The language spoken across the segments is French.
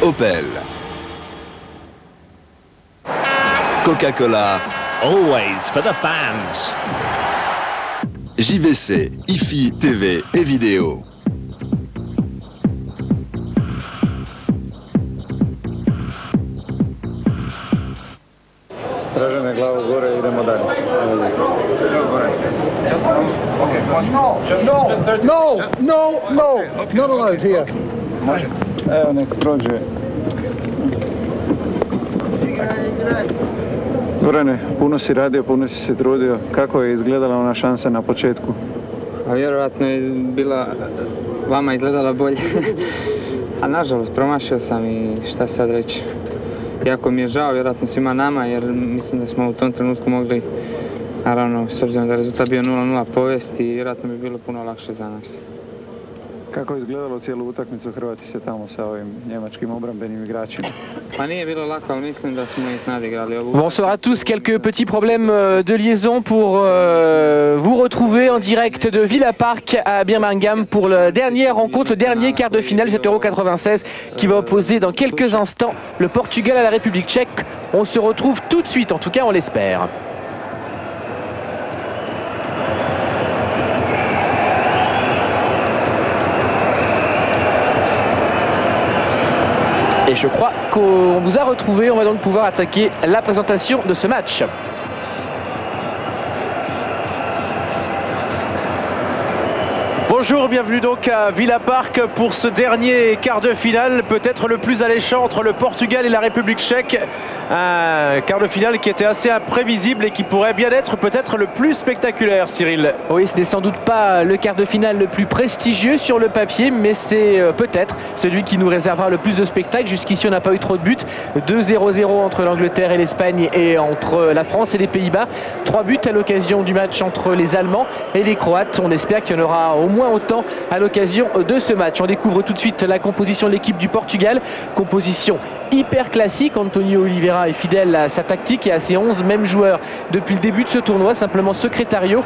Opel. Coca-Cola. Always for the fans. JVC, IFI, TV et vidéo. Srežene glavu gore, idemo dalje. No, not allowed here. Može? Evo nek prođe. Gorane, puno si radio, puno si se trudio. Kako je izgledala ona šansa na početku? A vjerojatno je bila vama izgledala bolje. A nažalost, promašio sam i šta sad reći. Jako mi je žao, vjerojatno svima nama, jer mislim da smo u tom trenutku mogli, naravno, s obzirom da je rezultat bio 0-0 povesti, vjerojatno bi bilo puno lakše za nas. Kako je izgledalo cijelu utakmicu, Hrvati se tamo sa ovim njemačkim obrambenim igračima? Pa nije bilo lako, ali mislim da smo ih nadigrali. Bonsoir à tous, quelques petits problèmes de liaison pour vous retrouver en direct de Villa Park à Birmingham pour la dernière rencontre, le dernier quart de finale, cet Euro 96 qui va opposer dans quelques instants le Portugal à la République tchèque. On se retrouve tout de suite, en tout cas on l'espère. Et je crois qu'on vous a retrouvé, on va donc pouvoir attaquer la présentation de ce match. Bonjour, bienvenue donc à Villa Park pour ce dernier quart de finale, peut-être le plus alléchant entre le Portugal et la République tchèque. Un quart de finale qui était assez imprévisible et qui pourrait bien être peut-être le plus spectaculaire, Cyril. Oui, ce n'est sans doute pas le quart de finale le plus prestigieux sur le papier, mais c'est peut-être celui qui nous réservera le plus de spectacles. Jusqu'ici, on n'a pas eu trop de buts. 2-0-0 entre l'Angleterre et l'Espagne et entre la France et les Pays-Bas. 3 buts à l'occasion du match entre les Allemands et les Croates. On espère qu'il y en aura au moins autant à l'occasion de ce match. On découvre tout de suite la composition de l'équipe du Portugal. Composition hyper classique. Antonio Oliveira est fidèle à sa tactique et à ses 11 mêmes joueurs depuis le début de ce tournoi. Simplement Secretario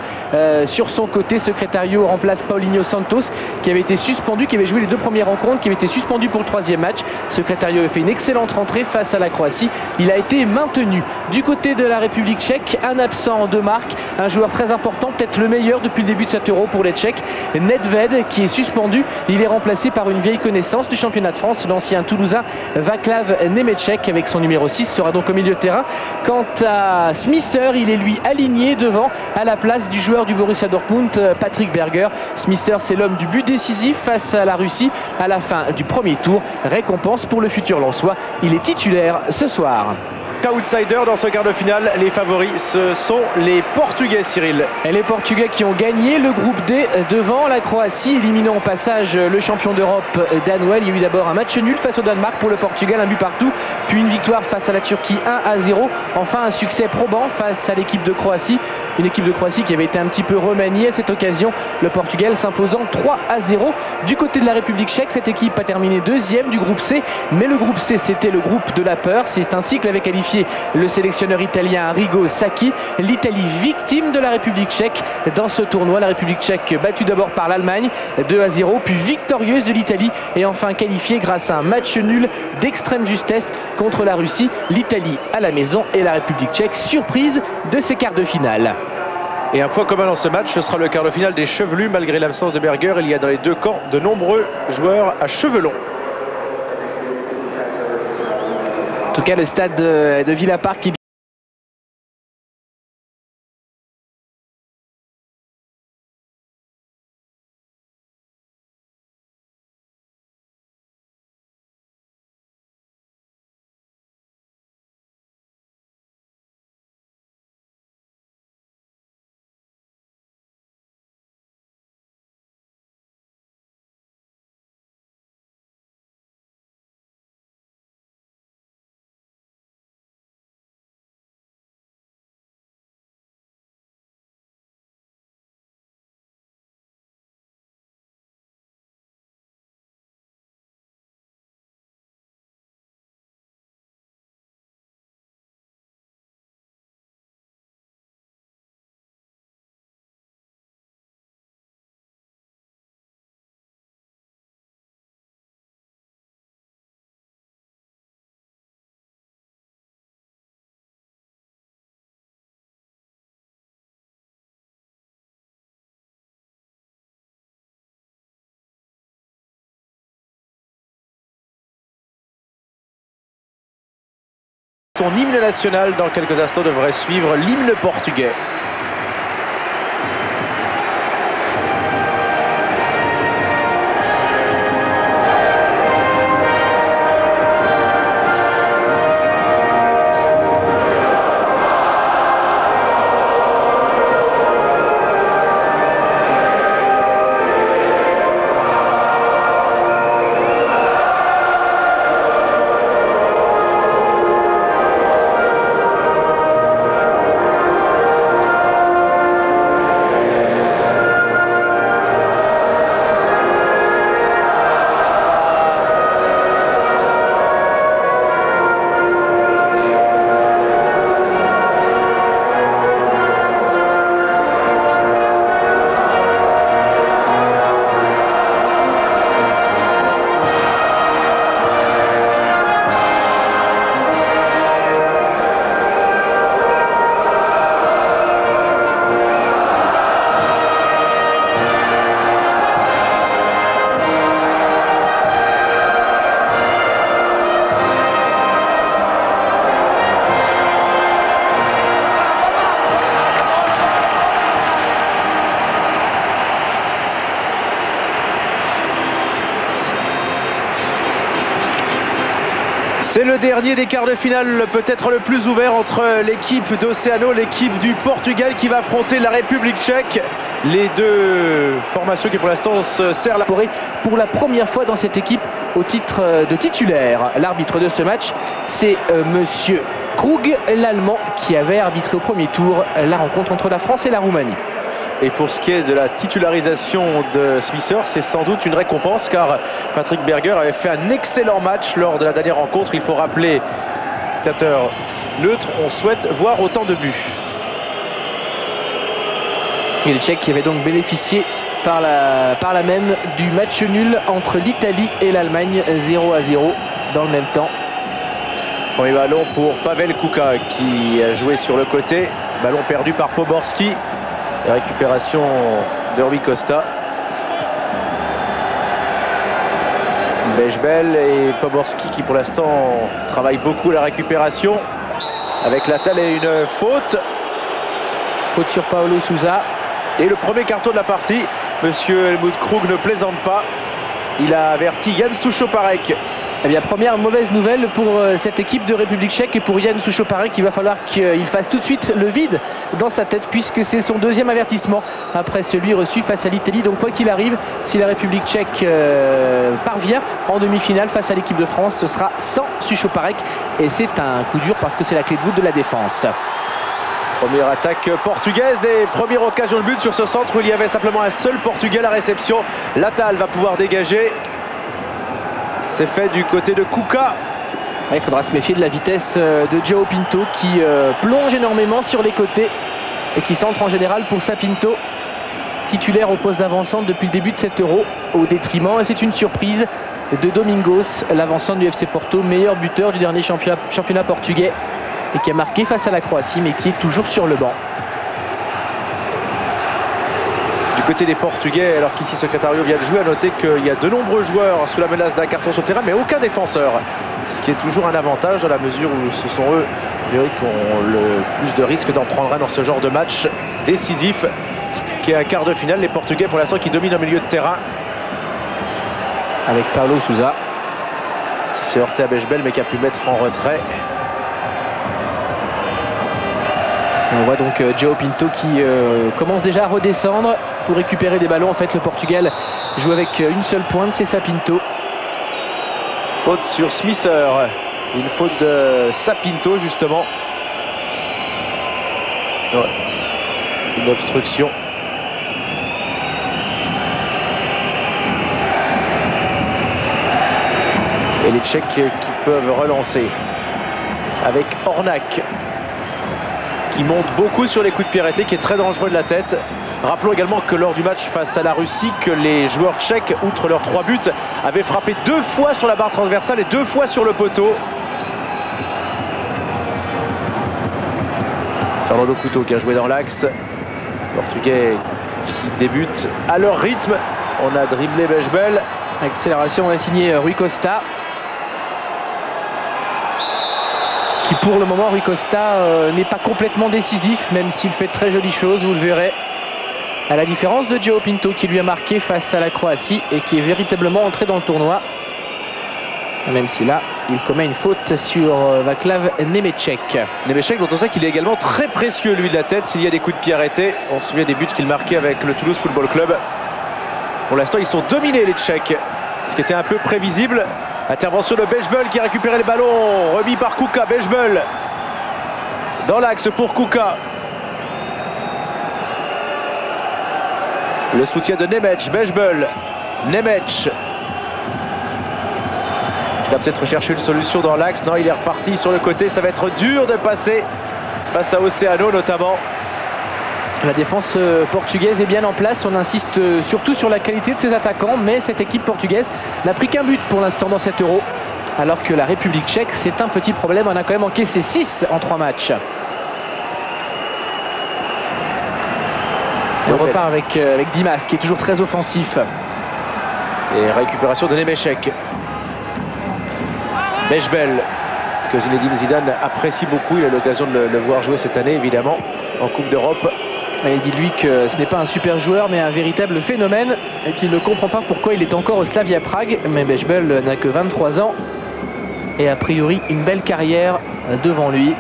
sur son côté. Secretario remplace Paulinho Santos qui avait été suspendu, qui avait joué les 2 premières rencontres, qui avait été suspendu pour le 3e match. Secretario a fait une excellente rentrée face à la Croatie. Il a été maintenu. Du côté de la République tchèque, un absent de marque, un joueur très important, peut-être le meilleur depuis le début de cet Euro pour les Tchèques, Nedved, qui est suspendu. Il est remplacé par une vieille connaissance du championnat de France, l'ancien Toulousain Vaclav Nemeček avec son numéro 6 sera donc au milieu de terrain. Quant à Smisser, il est lui aligné devant à la place du joueur du Borussia Dortmund, Patrick Berger. Smisser, c'est l'homme du but décisif face à la Russie à la fin du premier tour. Récompense pour le futur Lensois. Il est titulaire ce soir. Outsider dans ce quart de finale, les favoris, ce sont les Portugais, Cyril. Et les Portugais qui ont gagné le groupe D devant la Croatie, éliminant au passage le champion d'Europe danois. Il y a eu d'abord un match nul face au Danemark pour le Portugal, un but partout, puis une victoire face à la Turquie 1-0. Enfin un succès probant face à l'équipe de Croatie, une équipe de Croatie qui avait été un petit peu remaniée à cette occasion. Le Portugal s'imposant 3-0. Du côté de la République tchèque, cette équipe a terminé 2e du groupe C, mais le groupe C c'était le groupe de la peur. C'est ainsi que l'avait qualifié le sélectionneur italien Arrigo Sacchi. L'Italie victime de la République tchèque dans ce tournoi. La République tchèque battue d'abord par l'Allemagne 2-0, puis victorieuse de l'Italie et enfin qualifiée grâce à un match nul d'extrême justesse contre la Russie. L'Italie à la maison et la République tchèque surprise de ces quarts de finale. Et un point commun dans ce match, ce sera le quart de finale des chevelus. Malgré l'absence de Berger, il y a dans les deux camps de nombreux joueurs à cheveux longs. En tout cas, le stade de Villa Park est son hymne national. Dans quelques instants devrait suivre l'hymne portugais. C'est le dernier des quarts de finale, peut-être le plus ouvert entre l'équipe d'Oceano, l'équipe du Portugal qui va affronter la République tchèque. Les deux formations qui pour l'instant se serrent la... Pour la première fois dans cette équipe au titre de titulaire. L'arbitre de ce match, c'est monsieur Krug, l'Allemand, qui avait arbitré au premier tour la rencontre entre la France et la Roumanie. Et pour ce qui est de la titularisation de Smisser, c'est sans doute une récompense car Patrick Berger avait fait un excellent match lors de la dernière rencontre. Il faut rappeler, spectateur neutre, on souhaite voir autant de buts. Et les Tchèques qui avaient donc bénéficié par la même du match nul entre l'Italie et l'Allemagne, 0-0 dans le même temps. Premier ballon pour Pavel Kuka qui a joué sur le côté. Ballon perdu par Poborski. La récupération de Rui Costa. Bejbel et Poborski qui pour l'instant travaillent beaucoup la récupération. Avec la talle et une faute. Faute sur Paulo Sousa. Et le premier carton de la partie. Monsieur Helmut Krug ne plaisante pas. Il a averti Jan Suchoparek. Eh bien, première mauvaise nouvelle pour cette équipe de République tchèque et pour Jan Suchoparek. Il va falloir qu'il fasse tout de suite le vide dans sa tête puisque c'est son deuxième avertissement après celui reçu face à l'Italie. Donc quoi qu'il arrive, si la République tchèque parvient en demi-finale face à l'équipe de France, ce sera sans Suchoparek et c'est un coup dur parce que c'est la clé de voûte de la défense. Première attaque portugaise et première occasion de but sur ce centre où il y avait simplement un seul Portugais à la réception. Latal va pouvoir dégager. C'est fait du côté de Kuka. Il faudra se méfier de la vitesse de João Pinto qui plonge énormément sur les côtés et qui centre en général pour Sapinto, titulaire au poste d'avant-centre depuis le début de cet Euro, au détriment, et c'est une surprise, de Domingos, l'avant-centre du FC Porto, meilleur buteur du dernier championnat portugais et qui a marqué face à la Croatie mais qui est toujours sur le banc. Du côté des Portugais, alors qu'ici Secretario vient de jouer, à noter qu'il y a de nombreux joueurs sous la menace d'un carton sur le terrain, mais aucun défenseur. Ce qui est toujours un avantage dans la mesure où ce sont eux qui ont le plus de risques d'en prendre un dans ce genre de match décisif qui est un quart de finale. Les Portugais pour l'instant qui dominent au milieu de terrain. Avec Paulo Sousa. Qui s'est heurté à Bejbel mais qui a pu mettre en retrait. On voit donc João Pinto qui commence déjà à redescendre pour récupérer des ballons. En fait, le Portugal joue avec une seule pointe, c'est Sapinto. Faute sur Smisser. Une faute de Sapinto, justement. Ouais. Une obstruction. Et les Tchèques qui peuvent relancer. Avec Ornak. Qui monte beaucoup sur les coups de pied arrêtés, qui est très dangereux de la tête. Rappelons également que lors du match face à la Russie, que les joueurs tchèques, outre leurs 3 buts, avaient frappé 2 fois sur la barre transversale et 2 fois sur le poteau. Fernando Couto qui a joué dans l'axe. Portugais qui débute à leur rythme. On a dribblé qui pour le moment, Rui Costa n'est pas complètement décisif, même s'il fait de très jolies choses, vous le verrez. À la différence de João Pinto qui lui a marqué face à la Croatie et qui est véritablement entré dans le tournoi. Même si là, il commet une faute sur Vaclav Nemeček. Nemeček dont on sait qu'il est également très précieux lui de la tête s'il y a des coups de pied arrêtés. On se souvient des buts qu'il marquait avec le Toulouse Football Club. Pour l'instant, ils sont dominés les Tchèques, ce qui était un peu prévisible. Intervention de Bejbel qui a récupéré le ballon, remis par Kuka. Bejbel dans l'axe pour Kuka. Le soutien de Nemec, Bejbel, Nemec. Il va peut-être chercher une solution dans l'axe. Non, il est reparti sur le côté. Ça va être dur de passer face à Oceano notamment. La défense portugaise est bien en place. On insiste surtout sur la qualité de ses attaquants. Mais cette équipe portugaise n'a pris qu'un but pour l'instant dans cet Euro. Alors que la République tchèque, c'est un petit problème. On a quand même encaissé 6 en 3 matchs. On repart avec Dimas qui est toujours très offensif. Et récupération de Nemeček. Bejbel, que Zinedine Zidane apprécie beaucoup. Il a l'occasion de le voir jouer cette année, évidemment, en Coupe d'Europe. Il dit lui que ce n'est pas un super joueur, mais un véritable phénomène et qu'il ne comprend pas pourquoi il est encore au Slavia Prague. Mais Bejbel n'a que 23 ans et a priori une belle carrière devant lui.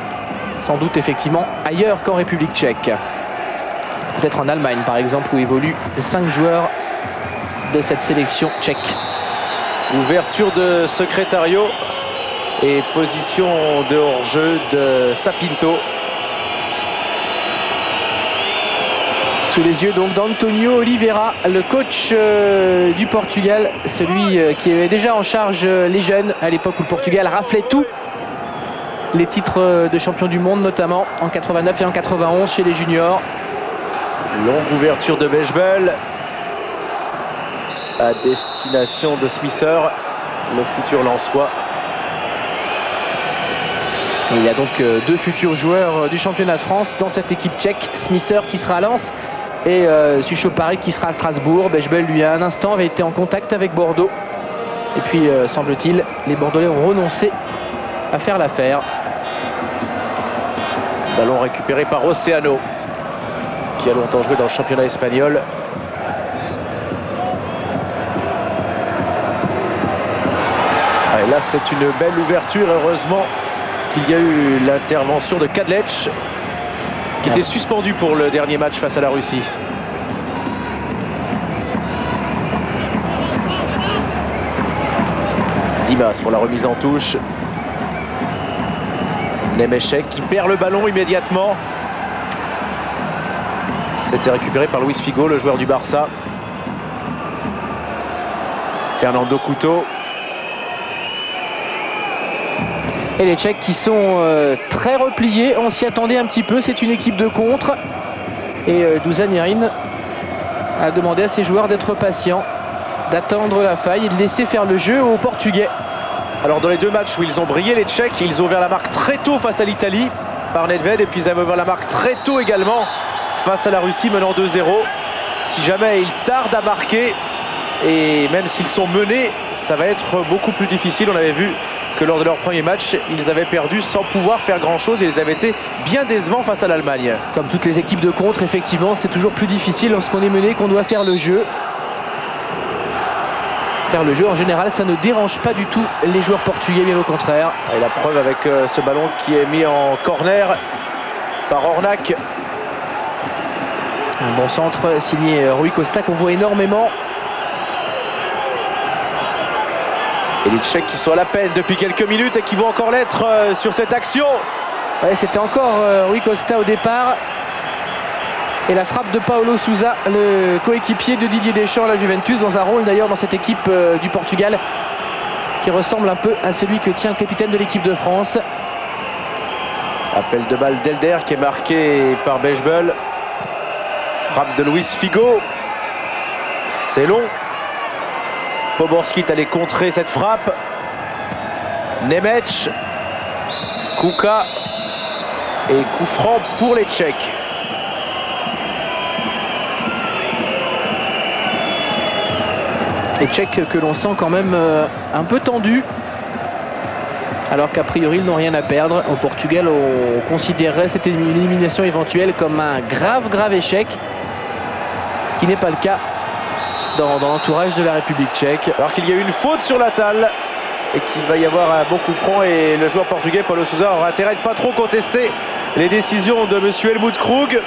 Sans doute effectivement ailleurs qu'en République tchèque. Peut-être en Allemagne par exemple où évoluent 5 joueurs de cette sélection tchèque. Ouverture de Secretario et position de hors-jeu de Sapinto. Sous les yeux donc d'Antonio Oliveira, le coach du Portugal, celui qui avait déjà en charge les jeunes à l'époque où le Portugal raflait tout. Les titres de champion du monde notamment en 89 et en 91 chez les juniors. Longue ouverture de Bejbel à destination de Smisser, le futur Lensois. Il y a donc 2 futurs joueurs du championnat de France dans cette équipe tchèque. Smisser qui sera à Lens et Suchopare qui sera à Strasbourg. Bejbel lui à un instant avait été en contact avec Bordeaux. Et puis semble-t-il les Bordelais ont renoncé à faire l'affaire. Ballon récupéré par Oceano qui a longtemps joué dans le championnat espagnol. Et là c'est une belle ouverture, heureusement qu'il y a eu l'intervention de Kadlec qui était suspendu pour le dernier match face à la Russie. Dimas pour la remise en touche. Nemeček qui perd le ballon immédiatement. C'était récupéré par Luis Figo, le joueur du Barça. Fernando Couto. Et les Tchèques qui sont très repliés, on s'y attendait un petit peu, c'est une équipe de contre. Et Dusan Yerin a demandé à ses joueurs d'être patients, d'attendre la faille et de laisser faire le jeu aux Portugais. Alors dans les 2 matchs où ils ont brillé, les Tchèques, ils ont ouvert la marque très tôt face à l'Italie par Nedved et puis ils avaient ouvert la marque très tôt également face à la Russie menant 2-0. Si jamais ils tardent à marquer et même s'ils sont menés, ça va être beaucoup plus difficile. On avait vu que lors de leur premier match, ils avaient perdu sans pouvoir faire grand-chose et ils avaient été bien décevants face à l'Allemagne. Comme toutes les équipes de contre, effectivement, c'est toujours plus difficile lorsqu'on est mené, qu'on doit faire le jeu. Faire le jeu, en général, ça ne dérange pas du tout les joueurs portugais, bien au contraire. Et la preuve avec ce ballon qui est mis en corner par Ornac. Un bon centre signé Rui Costa qu'on voit énormément. Et les Tchèques qui sont à la peine depuis quelques minutes et qui vont encore l'être sur cette action. Ouais, c'était encore Rui Costa au départ. Et la frappe de Paulo Sousa, le coéquipier de Didier Deschamps à la Juventus, dans un rôle d'ailleurs dans cette équipe du Portugal qui ressemble un peu à celui que tient le capitaine de l'équipe de France. Appel de balle d'Elder qui est marqué par Bejbel. Frappe de Luis Figo. C'est long. Poborský allait contrer cette frappe. Nemec. Kuka. Et coup franc pour les Tchèques. Les Tchèques que l'on sent quand même un peu tendus. alors qu'a priori ils n'ont rien à perdre. Au Portugal, on considérerait cette élimination éventuelle comme un grave échec, ce qui n'est pas le cas dans l'entourage de la République tchèque. Alors qu'il y a eu une faute sur Latal et qu'il va y avoir un bon coup franc, et le joueur portugais Paulo Sousa aura intérêt de pas trop contester les décisions de monsieur Helmut Krug.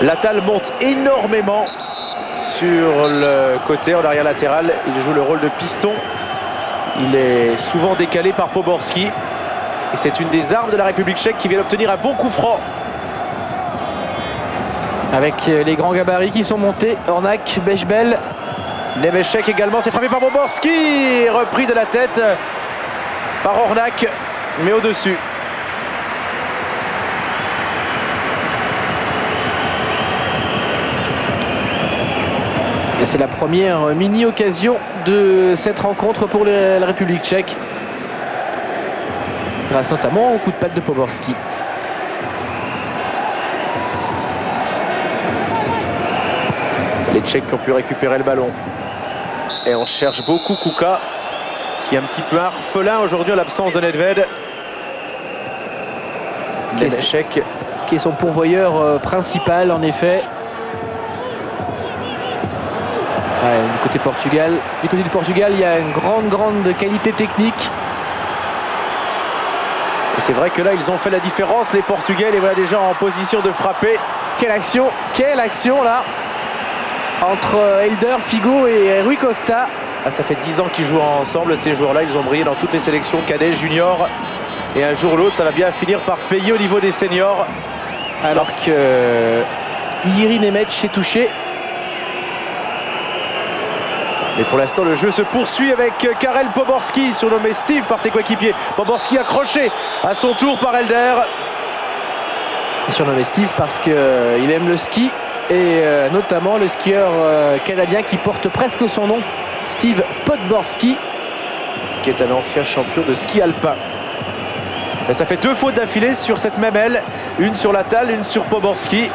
Latal monte énormément sur le côté en arrière latéral. Il joue le rôle de piston. Il est souvent décalé par Poborski. Et c'est une des armes de la République tchèque qui vient d'obtenir un bon coup franc. Avec les grands gabarits qui sont montés, Hornak, Bechbel. Nemeček également, c'est frappé par Poborski. Repris de la tête par Hornak, mais au-dessus. Et c'est la première mini-occasion de cette rencontre pour la République tchèque, grâce notamment au coup de patte de Poborski. Les Tchèques qui ont pu récupérer le ballon. Et on cherche beaucoup Kuka, qui est un petit peu orphelin aujourd'hui en l'absence de Nedved. Nemeček, qui est son pourvoyeur principal en effet. Ouais, du côté Portugal. Du côté du Portugal, il y a une grande qualité technique. Et c'est vrai que là, ils ont fait la différence, les Portugais. Les voilà déjà en position de frapper. Quelle action là entre Helder, Figo et Rui Costa. Ah, ça fait 10 ans qu'ils jouent ensemble, ces joueurs-là. Ils ont brillé dans toutes les sélections cadets, juniors. Et un jour ou l'autre, ça va bien finir par payer au niveau des seniors. Alors que Jiří Nemec est touché. Mais pour l'instant, le jeu se poursuit avec Karel Poborski, surnommé Steve par ses coéquipiers. Poborski accroché à son tour par Helder. Surnommé Steve parce qu'il aime le ski, et notamment le skieur canadien qui porte presque son nom, Steve Podborski, qui est un ancien champion de ski alpin. Et ça fait 2 fautes d'affilée sur cette même aile, une sur Latal, une sur Poborski.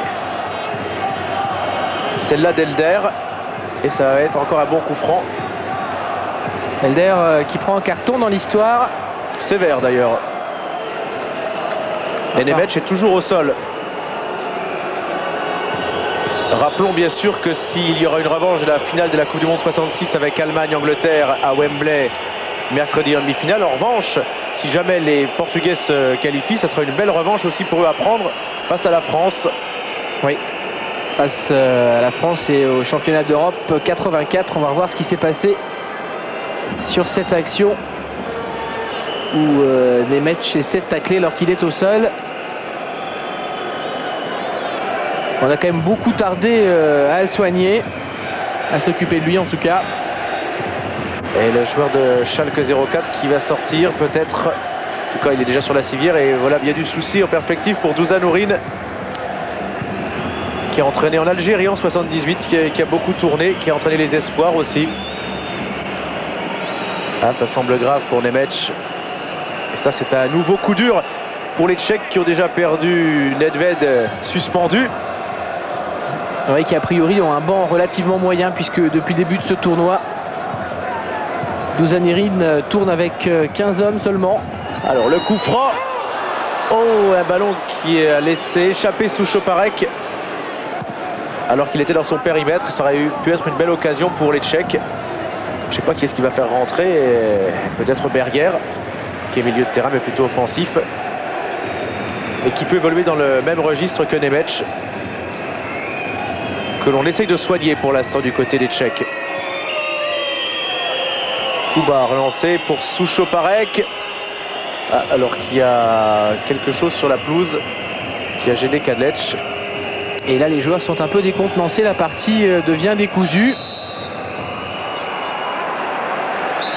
Celle-là d'Helder. Et ça va être encore un bon coup franc. Helder qui prend un carton dans l'histoire. Sévère d'ailleurs. Et Nemec est toujours au sol. Rappelons bien sûr que s'il y aura une revanche de la finale de la Coupe du Monde 66 avec Allemagne-Angleterre à Wembley mercredi en demi-finale, en revanche, si jamais les Portugais se qualifient, ça sera une belle revanche aussi pour eux à prendre face à la France. Oui. Face à la France et au championnat d'Europe 84. On va revoir ce qui s'est passé sur cette action où Nemec essaie de tacler alors qu'il est au sol. On a quand même beaucoup tardé à le soigner, à s'occuper de lui en tout cas. Et le joueur de Schalke 04 qui va sortir peut-être. En tout cas, il est déjà sur la civière, et voilà bien du souci en perspective pour Dusan Urin, qui a entraîné en Algérie en 78, qui a beaucoup tourné, qui a entraîné les espoirs aussi. Ah, ça semble grave pour Nemec. Et ça, c'est un nouveau coup dur pour les Tchèques qui ont déjà perdu Nedved suspendu. Oui, qui a priori ont un banc relativement moyen, puisque depuis le début de ce tournoi, Dusan Urin tourne avec 15 hommes seulement. Alors le coup franc. Oh, un ballon qui a laissé échapper Souchoparek alors qu'il était dans son périmètre. Ça aurait pu être une belle occasion pour les Tchèques. Je ne sais pas qui est-ce qui va faire rentrer. Peut-être Berger, qui est milieu de terrain mais plutôt offensif, et qui peut évoluer dans le même registre que Nemec, que l'on essaye de soigner pour l'instant du côté des Tchèques. Kuba relancé pour Souchoparek. Ah, alors qu'il y a quelque chose sur la pelouse qui a gêné Kadlec. Et là, les joueurs sont un peu décontenancés. La partie devient décousue.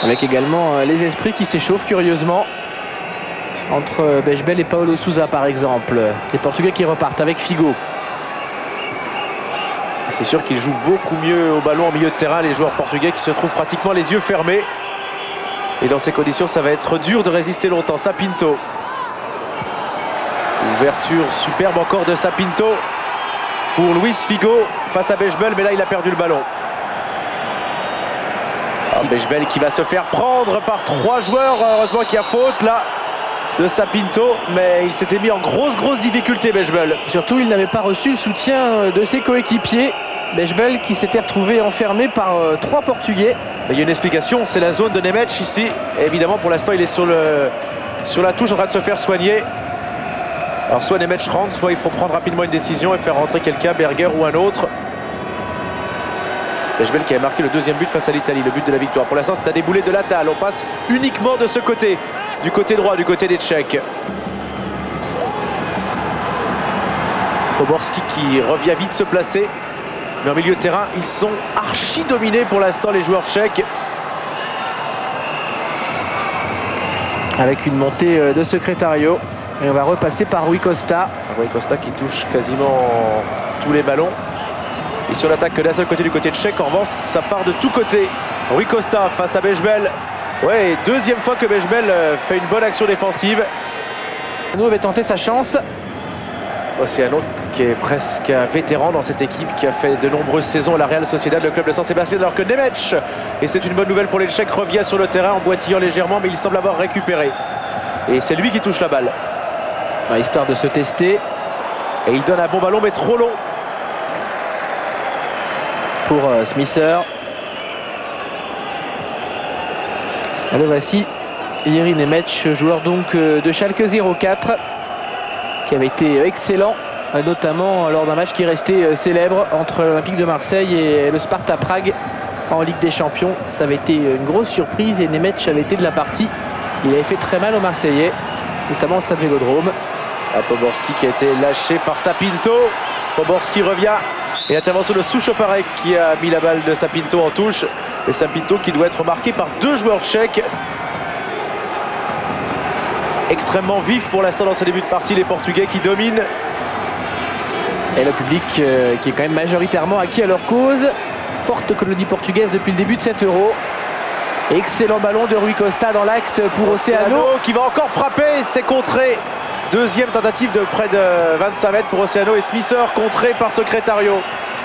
Avec également les esprits qui s'échauffent curieusement. Entre Bechbel et Paulo Sousa, par exemple. Les Portugais qui repartent avec Figo. C'est sûr qu'ils jouent beaucoup mieux au ballon en milieu de terrain, les joueurs portugais, qui se trouvent pratiquement les yeux fermés. Et dans ces conditions, ça va être dur de résister longtemps. Sapinto. Ouverture superbe encore de Sapinto pour Luis Figo face à Bechbel, mais là il a perdu le ballon. Bechbel qui va se faire prendre par 3 joueurs. Heureusement qu'il y a faute là de Sapinto, mais il s'était mis en grosse difficulté, Bechbel. Surtout, il n'avait pas reçu le soutien de ses coéquipiers. Bechbel qui s'était retrouvé enfermé par 3 Portugais. Il y a une explication, c'est la zone de Nemec ici. Et évidemment, pour l'instant, il est sur la touche en train de se faire soigner. Alors soit Nemec rentre, soit il faut prendre rapidement une décision et faire rentrer quelqu'un, Berger ou un autre. Bechbel qui avait marqué le 2e but face à l'Italie, le but de la victoire. Pour l'instant, c'est un déboulé de Latal. On passe uniquement de ce côté, du côté droit, du côté des Tchèques. Poborski qui revient vite se placer. Mais en milieu de terrain, ils sont archi dominés pour l'instant, les joueurs tchèques. Avec une montée de Secretario. Et on va repasser par Rui Costa. Rui Costa qui touche quasiment tous les ballons. Et sur l'attaque que d'un seul côté du côté tchèque, en revanche, ça part de tous côtés. Rui Costa face à Bechbel. Ouais, 2e fois que Bechbel fait une bonne action défensive. Nous avait tenté sa chance. Aussi un autre qui est presque un vétéran dans cette équipe qui a fait de nombreuses saisons à la Real Sociedad, le club de San Sébastien, alors que Nemec, et c'est une bonne nouvelle pour les Tchèques, revient sur le terrain en boitillant légèrement, mais il semble avoir récupéré. Et c'est lui qui touche la balle. Histoire de se tester. Et il donne un bon ballon, mais trop long. Pour Smisser. Alors voici Jiří Nemec, joueur donc de Schalke 04, qui avait été excellent, notamment lors d'un match qui est resté célèbre entre l'Olympique de Marseille et le Sparta Prague en Ligue des Champions. Ça avait été une grosse surprise et Nemec avait été de la partie. Il avait fait très mal aux Marseillais, notamment au Stade Vélodrome. Poborski qui a été lâché par Sapinto. Poborski revient. Et l'intervention de Souchoparek qui a mis la balle de Sapinto en touche. Et Sapinto qui doit être marqué par 2 joueurs tchèques. Extrêmement vif pour l'instant dans ce début de partie, les Portugais qui dominent. Et le public qui est quand même majoritairement acquis à leur cause. Forte colonie portugaise depuis le début de cet Euro. Excellent ballon de Rui Costa dans l'axe pour Oceano. Qui va encore frapper, c'est contré. 2e tentative de près de 25 mètres pour Oceano et Smisser contré par Secretario.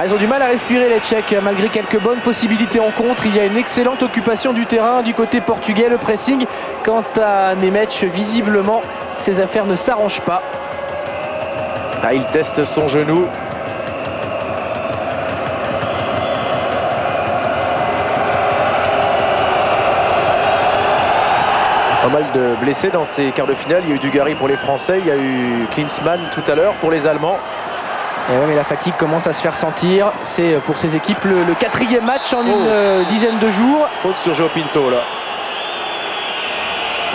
Ils ont du mal à respirer les Tchèques malgré quelques bonnes possibilités en contre. Il y a une excellente occupation du terrain du côté portugais, le pressing. Quant à Nemec, visiblement ses affaires ne s'arrangent pas. Il teste son genou. Pas mal de blessés dans ces quarts de finale. Il y a eu Dugarry pour les Français, il y a eu Klinsmann tout à l'heure pour les Allemands. Et ouais, mais la fatigue commence à se faire sentir. C'est pour ces équipes le 4e match en une dizaine de jours. Faute sur João Pinto là.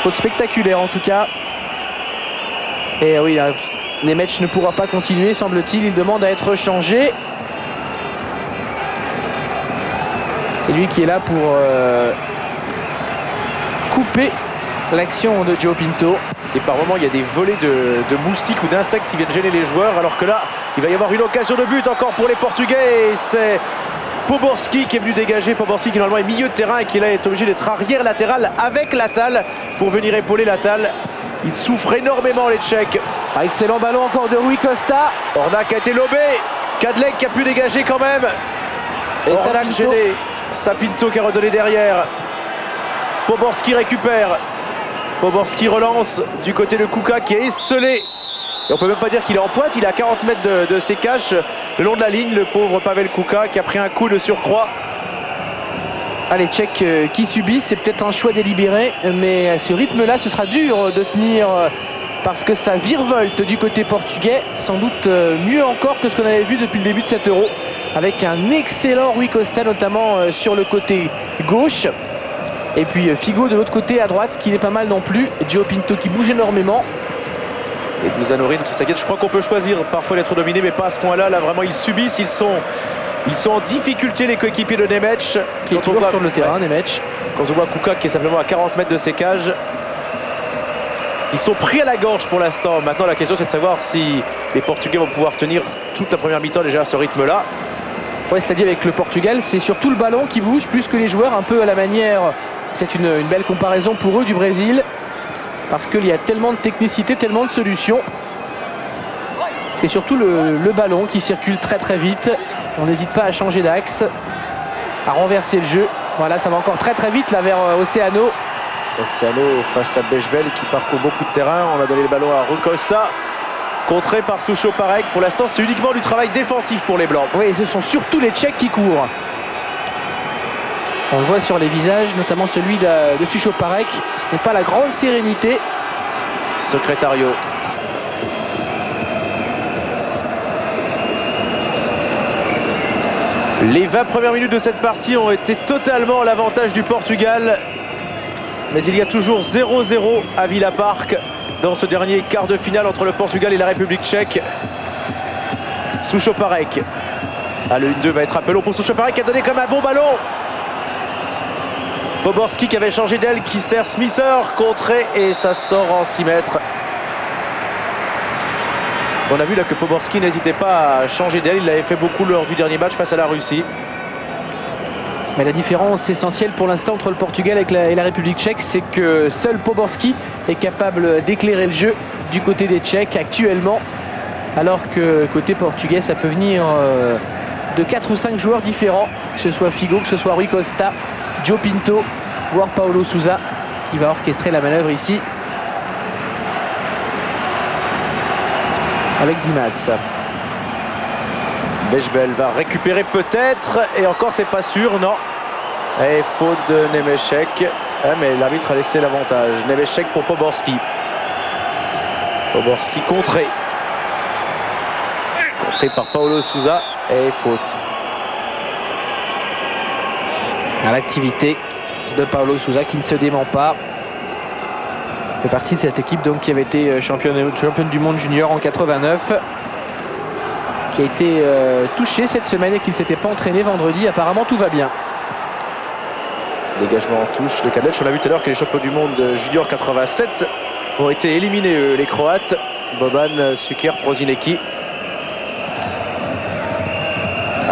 Faute spectaculaire en tout cas. Et oui, Nemec ne pourra pas continuer, semble-t-il. Il demande à être changé. C'est lui qui est là pour couper l'action de João Pinto. Et par moments, il y a des volées de moustiques ou d'insectes qui viennent gêner les joueurs. Alors que là, il va y avoir une occasion de but encore pour les Portugais. Et c'est Poborski qui est venu dégager. Poborski qui normalement est milieu de terrain et qui là est obligé d'être arrière latéral avec Latal pour venir épauler Latal. Ils souffrent énormément les Tchèques. Excellent ballon encore de Rui Costa. Ornac a été lobé. Kadlec qui a pu dégager quand même. Et Ornac gêné. Sapinto qui a redonné derrière. Poborski récupère. Poborski relance du côté de Kuka qui est esselé. Et on peut même pas dire qu'il est en pointe, il est à 40 mètres de ses caches le long de la ligne, le pauvre Pavel Kuka qui a pris un coup de surcroît. Les Tchèques qui subissent, c'est peut-être un choix délibéré, mais à ce rythme-là, ce sera dur de tenir parce que ça virevolte du côté portugais, sans doute mieux encore que ce qu'on avait vu depuis le début de cet Euro, avec un excellent Rui Costa notamment sur le côté gauche. Et puis Figo de l'autre côté à droite qui n'est pas mal non plus. João Pinto qui bouge énormément. Et Buzanorin qui s'inquiète. Je crois qu'on peut choisir parfois d'être dominé, mais pas à ce point-là. Là vraiment ils subissent, ils sont en difficulté les coéquipiers de Nemec. Qui est toujours sur le terrain, Nemec. Quand on voit Kuka qui est simplement à 40 mètres de ses cages. Ils sont pris à la gorge pour l'instant. Maintenant la question c'est de savoir si les Portugais vont pouvoir tenir toute la première mi-temps déjà à ce rythme-là. Ouais, c'est-à-dire avec le Portugal, c'est surtout le ballon qui bouge plus que les joueurs, un peu à la manière, c'est une belle comparaison pour eux du Brésil, parce qu'il y a tellement de technicité, tellement de solutions. C'est surtout le ballon qui circule très très vite. On n'hésite pas à changer d'axe, à renverser le jeu. Voilà, ça va encore très très vite là vers Oceano. Oceano face à Bechbel qui parcourt beaucoup de terrain. On a donné le ballon à Rui Costa. Contré par Sucho Parek. Pour l'instant, c'est uniquement du travail défensif pour les Blancs. Oui, et ce sont surtout les Tchèques qui courent. On le voit sur les visages, notamment celui de Sucho Parek. Ce n'est pas la grande sérénité. Secrétario. Les 20 premières minutes de cette partie ont été totalement à l'avantage du Portugal. Mais il y a toujours 0-0 à Villa Park dans ce dernier quart de finale entre le Portugal et la République tchèque. Sucho Parek. Ah, le 1-2 va être un peu long pour Sucho Parek qui a donné comme un bon ballon. Poborski qui avait changé d'aile, qui sert Smisser, contré et ça sort en 6 mètres. On a vu là que Poborski n'hésitait pas à changer d'aile, il l'avait fait beaucoup lors du dernier match face à la Russie. Mais la différence essentielle pour l'instant entre le Portugal et la République tchèque, c'est que seul Poborski est capable d'éclairer le jeu du côté des Tchèques actuellement. Alors que côté portugais, ça peut venir de 4 ou 5 joueurs différents, que ce soit Figo, que ce soit Rui Costa, Joe Pinto, voire Paulo Sousa, qui va orchestrer la manœuvre ici. Avec Dimas. Bechbel va récupérer peut-être, et encore c'est pas sûr, non. Et faute de Nemechek, mais l'arbitre a laissé l'avantage. Nemechek pour Poborski. Poborski contré. Contré par Paulo Sousa, et faute. À l'activité de Paulo Sousa qui ne se dément pas. Il fait partie de cette équipe donc qui avait été championne du monde junior en 89. Qui a été touché cette semaine et qui ne s'était pas entraîné vendredi. Apparemment tout va bien. Dégagement en touche de Kadlec. On a vu tout à l'heure que les champions du monde junior 87 ont été éliminés, les Croates. Boban, Suker, Prozinecki.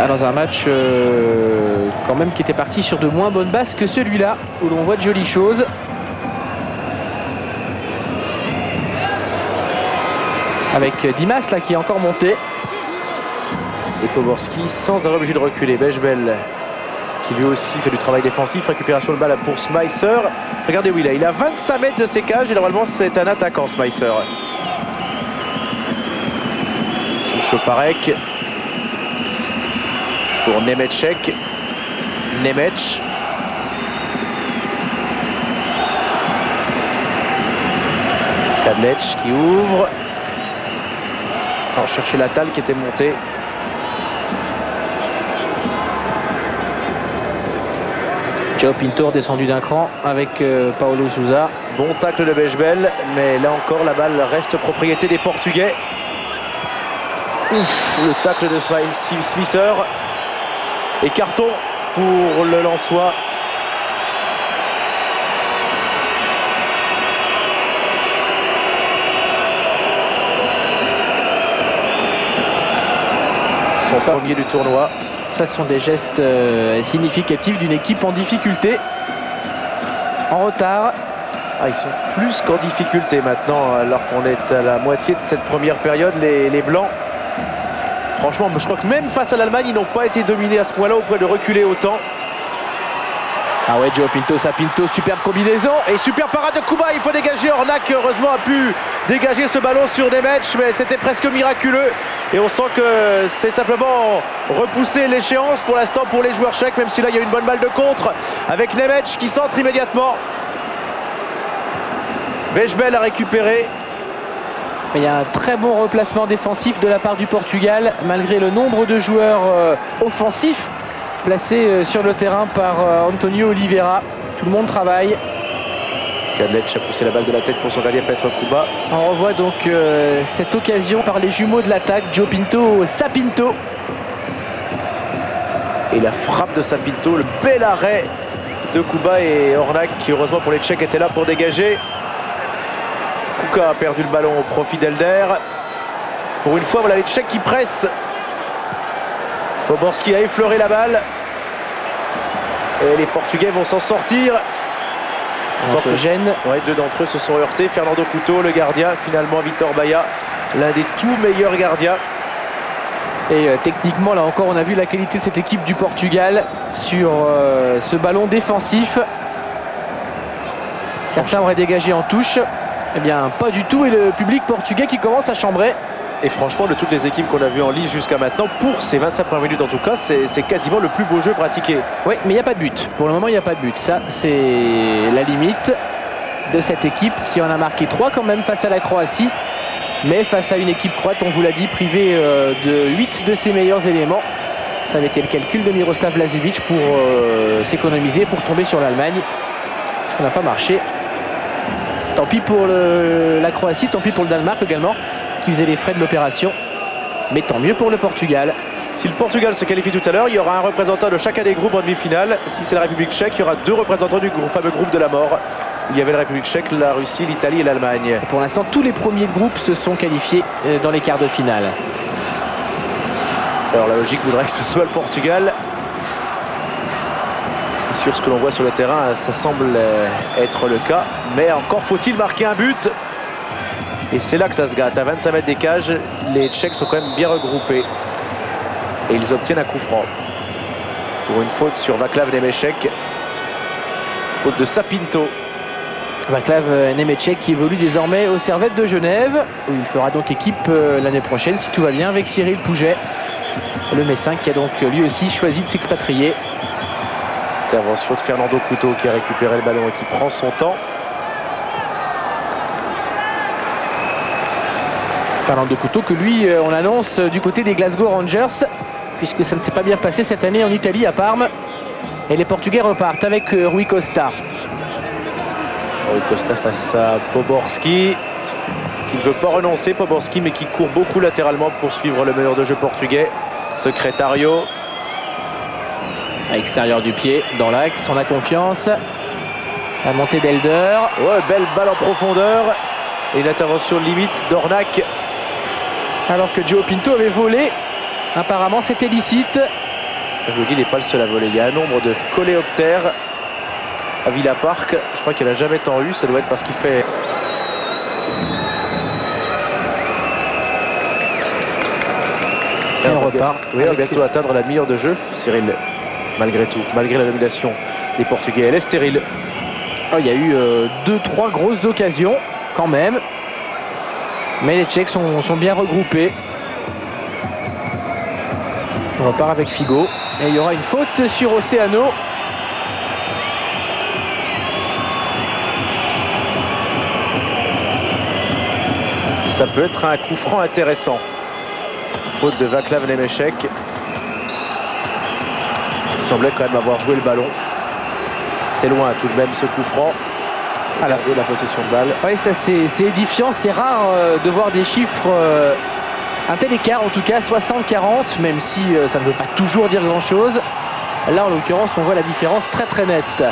Dans un match quand même qui était parti sur de moins bonnes bases que celui-là, où l'on voit de jolies choses. Avec Dimas là qui est encore monté. Et Poborski sans avoir obligé de reculer. Bechbel qui lui aussi fait du travail défensif. Récupération de balle pour Smisser. Regardez où il est. Il a 25 mètres de ses cages et normalement c'est un attaquant, Smisser. Sucho Parek pour Nemechek. Nemec. Kadlec qui ouvre. On cherchait Latal qui était monté. Joe Pinto descendu d'un cran avec Paulo Sousa. Bon tacle de Bechbel, mais là encore la balle reste propriété des Portugais. Le tacle de Smisser. Et carton pour le Lensois. Son premier du tournoi. Ça, ce sont des gestes significatifs d'une équipe en difficulté, en retard. Ils sont plus qu'en difficulté maintenant, alors qu'on est à la moitié de cette première période, les Blancs. Franchement, je crois que même face à l'Allemagne, ils n'ont pas été dominés à ce point-là, au point de reculer autant. Ah ouais, Joe Pinto, ça Pinto, superbe combinaison. Et super parade de Kuba, il faut dégager. Ornac, heureusement, a pu dégager ce ballon sur Nemec, mais c'était presque miraculeux. Et on sent que c'est simplement repousser l'échéance pour l'instant pour les joueurs tchèques, même si là, il y a une bonne balle de contre avec Nemec qui centre immédiatement. Bechbel a récupéré. Il y a un très bon replacement défensif de la part du Portugal, malgré le nombre de joueurs offensifs placés sur le terrain par Antonio Oliveira. Tout le monde travaille. Kadlec a poussé la balle de la tête pour son gardien Petr Kuba. On revoit donc cette occasion par les jumeaux de l'attaque, Joe Pinto, Sapinto. Et la frappe de Sapinto, le bel arrêt de Kuba et Ornac qui heureusement pour les Tchèques était là pour dégager. Kuka a perdu le ballon au profit d'Elder. Pour une fois, voilà les Tchèques qui pressent. Poborski a effleuré la balle. Et les Portugais vont s'en sortir. On se gêne. Ouais, deux d'entre eux se sont heurtés. Fernando Couto, le gardien. Finalement, Vitor Baia, l'un des tout meilleurs gardiens. Et techniquement, là encore, on a vu la qualité de cette équipe du Portugal sur ce ballon défensif. Certains auraient dégagé en touche. Eh bien, pas du tout. Et le public portugais qui commence à chambrer. Et franchement, de toutes les équipes qu'on a vues en lice jusqu'à maintenant, pour ces 25 premières minutes en tout cas, c'est quasiment le plus beau jeu pratiqué. Oui, mais il n'y a pas de but. Pour le moment, il n'y a pas de but. Ça, c'est la limite de cette équipe qui en a marqué 3 quand même face à la Croatie. Mais face à une équipe croate, on vous l'a dit, privée de 8 de ses meilleurs éléments. Ça avait été le calcul de Miroslav Blažević pour s'économiser, pour tomber sur l'Allemagne. Ça n'a pas marché. Tant pis pour la Croatie, tant pis pour le Danemark également, qui faisait les frais de l'opération. Mais tant mieux pour le Portugal. Si le Portugal se qualifie tout à l'heure, il y aura un représentant de chacun des groupes en demi-finale. Si c'est la République tchèque, il y aura 2 représentants du fameux groupe de la mort. Il y avait la République tchèque, la Russie, l'Italie et l'Allemagne. Pour l'instant, tous les premiers groupes se sont qualifiés dans les quarts de finale. Alors la logique voudrait que ce soit le Portugal. Et sur ce que l'on voit sur le terrain, ça semble être le cas. Mais encore faut-il marquer un but. Et c'est là que ça se gâte. À 25 mètres des cages, les Tchèques sont quand même bien regroupés. Et ils obtiennent un coup franc. Pour une faute sur Václav Němeček. Faute de Sapinto. Václav Němeček qui évolue désormais au Servette de Genève, où il fera donc équipe l'année prochaine, si tout va bien, avec Cyril Pouget, le Messin, qui a donc lui aussi choisi de s'expatrier. Intervention de Fernando Couto qui a récupéré le ballon et qui prend son temps. Fernando Couto que lui, on annonce du côté des Glasgow Rangers, puisque ça ne s'est pas bien passé cette année en Italie, à Parme. Et les Portugais repartent avec Rui Costa. Rui Costa face à Poborski, qui ne veut pas renoncer, Poborski, mais qui court beaucoup latéralement pour suivre le meneur de jeu portugais. Secretario. À l'extérieur du pied, dans l'axe, on a confiance. La montée d'Elder. Ouais, belle balle en profondeur. Et une intervention limite d'Ornac. Alors que João Pinto avait volé. Apparemment, c'était licite. Je vous dis, il n'est pas le seul à voler. Il y a un nombre de coléoptères à Villa Park. Je crois qu'il n'a jamais tant eu. Ça doit être parce qu'il fait... Et on repart. Oui, on va bientôt atteindre la demi-heure de jeu. Cyril, malgré tout, malgré la domination des Portugais, elle est stérile. Oh, il y a eu 2-3 grosses occasions quand même. Mais les Tchèques sont bien regroupés. On repart avec Figo. Et il y aura une faute sur Oceano. Ça peut être un coup franc intéressant. Faute de Václav Němeček. Il semblait quand même avoir joué le ballon. C'est loin tout de même ce coup franc. À la possession de balle. Oui, ça c'est édifiant. C'est rare de voir des chiffres, un tel écart en tout cas, 60-40, même si ça ne veut pas toujours dire grand-chose. Là, en l'occurrence, on voit la différence très très nette.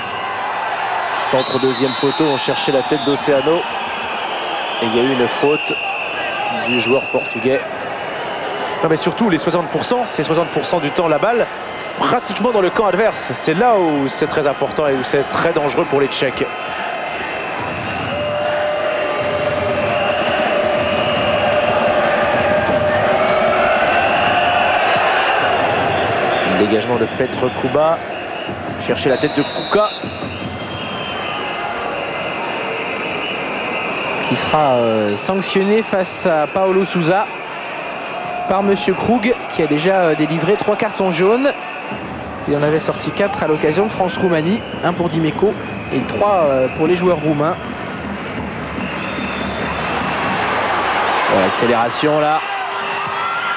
Centre deuxième poteau, on cherchait la tête d'Oceano. Et il y a eu une faute du joueur portugais. Non mais surtout les 60%, c'est 60% du temps la balle pratiquement dans le camp adverse. C'est là où c'est très important et où c'est très dangereux pour les Tchèques. Dégagement de Petr Kuba. Chercher la tête de Kuka. Qui sera sanctionné face à Paulo Sousa par Monsieur Krug, qui a déjà délivré 3 cartons jaunes. Il en avait sorti 4 à l'occasion de France-Roumanie, 1 pour Dimeco et 3 pour les joueurs roumains. Voilà, accélération là.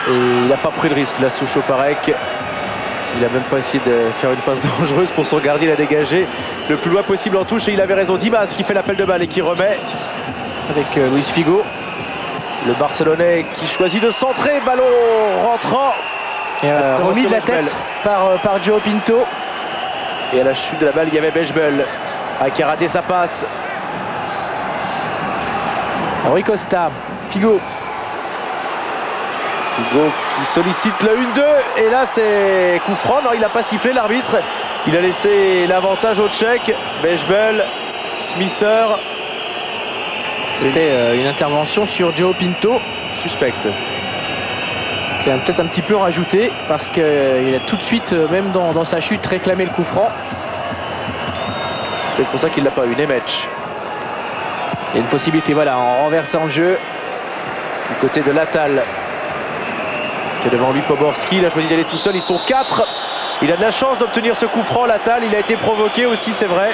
Et il n'a pas pris de risque là, Soucho Parek. Il n'a même pas essayé de faire une passe dangereuse pour son gardien. Il a dégagé le plus loin possible en touche et il avait raison. Dimas qui fait l'appel de balle et qui remet. Avec Luis Figo. Le Barcelonais qui choisit de centrer. Ballon rentrant. Et remis de la tête par João Pinto. Et à la chute de la balle, il y avait Bejbel qui a raté sa passe. Rui Costa. Figo. Figo qui sollicite le 1-2 et là c'est coup franc. Non, il n'a pas sifflé l'arbitre. Il a laissé l'avantage au Tchèque. Bejbel, Smisser. C'était une intervention sur João Pinto. Suspecte. qui a peut-être un petit peu rajouté parce qu'il a tout de suite, même dans sa chute, réclamé le coup franc. C'est peut-être pour ça qu'il l'a pas eu. Nemec. Il y a une possibilité, voilà, en renversant le jeu. Du côté de Latal, qui est devant lui Poborski. Il a choisi d'aller tout seul. Ils sont 4. Il a de la chance d'obtenir ce coup franc, Latal. Il a été provoqué aussi, c'est vrai.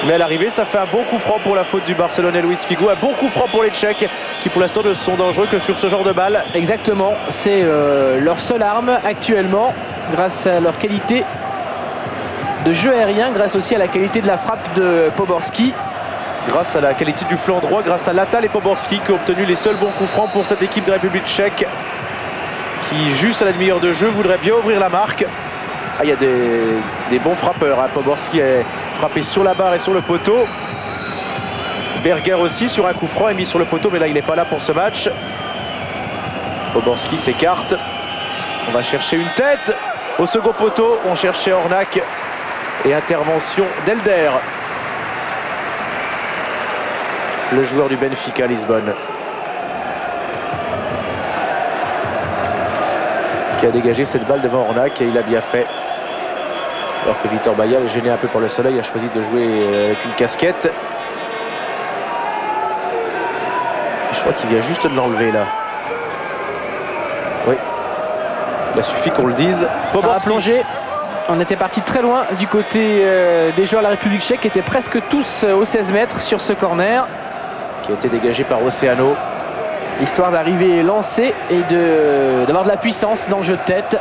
Mais à l'arrivée, ça fait un bon coup franc pour la faute du Barcelonais Luis Figo. Un bon coup franc pour les Tchèques qui pour l'instant ne sont dangereux que sur ce genre de balle. Exactement, c'est leur seule arme actuellement grâce à leur qualité de jeu aérien, grâce aussi à la qualité de la frappe de Poborski. Grâce à la qualité du flanc droit, grâce à Latal et Poborski qui ont obtenu les seuls bons coups francs pour cette équipe de République tchèque qui, juste à la demi-heure de jeu, voudrait bien ouvrir la marque. Ah, il y a des bons frappeurs. Hein. Poborski est frappé sur la barre et sur le poteau. Berger aussi sur un coup franc est mis sur le poteau, mais là il n'est pas là pour ce match. Poborski s'écarte. On va chercher une tête au second poteau. On cherchait Ornac et intervention d'Elder, le joueur du Benfica Lisbonne, qui a dégagé cette balle devant Ornac et il a bien fait. Alors que Vitor Bayal, gêné un peu par le soleil, a choisi de jouer avec une casquette. Je crois qu'il vient juste de l'enlever là. Oui. Il a suffi qu'on le dise. Ça a plongé. On était parti très loin du côté des joueurs de la République tchèque qui étaient presque tous aux 16 mètres sur ce corner. Qui a été dégagé par Oceano. Histoire d'arriver lancé et d'avoir de la puissance dans le jeu de tête.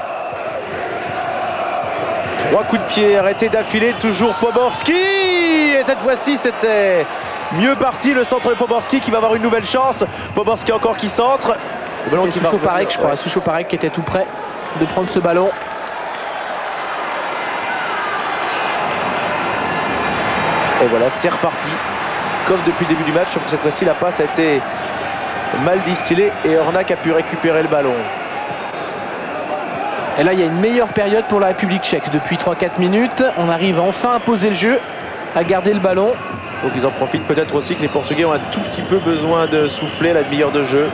3 coups de pied arrêtés d'affilée, toujours Poborski. Et cette fois-ci, c'était mieux parti. Le centre de Poborski qui va avoir une nouvelle chance. Poborski encore qui centre. C'était Souchopárek, je crois. Ouais. Souchopárek qui était tout près de prendre ce ballon. Et voilà, c'est reparti. Comme depuis le début du match, sauf que cette fois-ci, la passe a été mal distillée et Ornac a pu récupérer le ballon. Et là, il y a une meilleure période pour la République tchèque. Depuis 3-4 minutes, on arrive enfin à poser le jeu, à garder le ballon. Il faut qu'ils en profitent peut-être aussi que les Portugais ont un tout petit peu besoin de souffler à la demi-heure de jeu.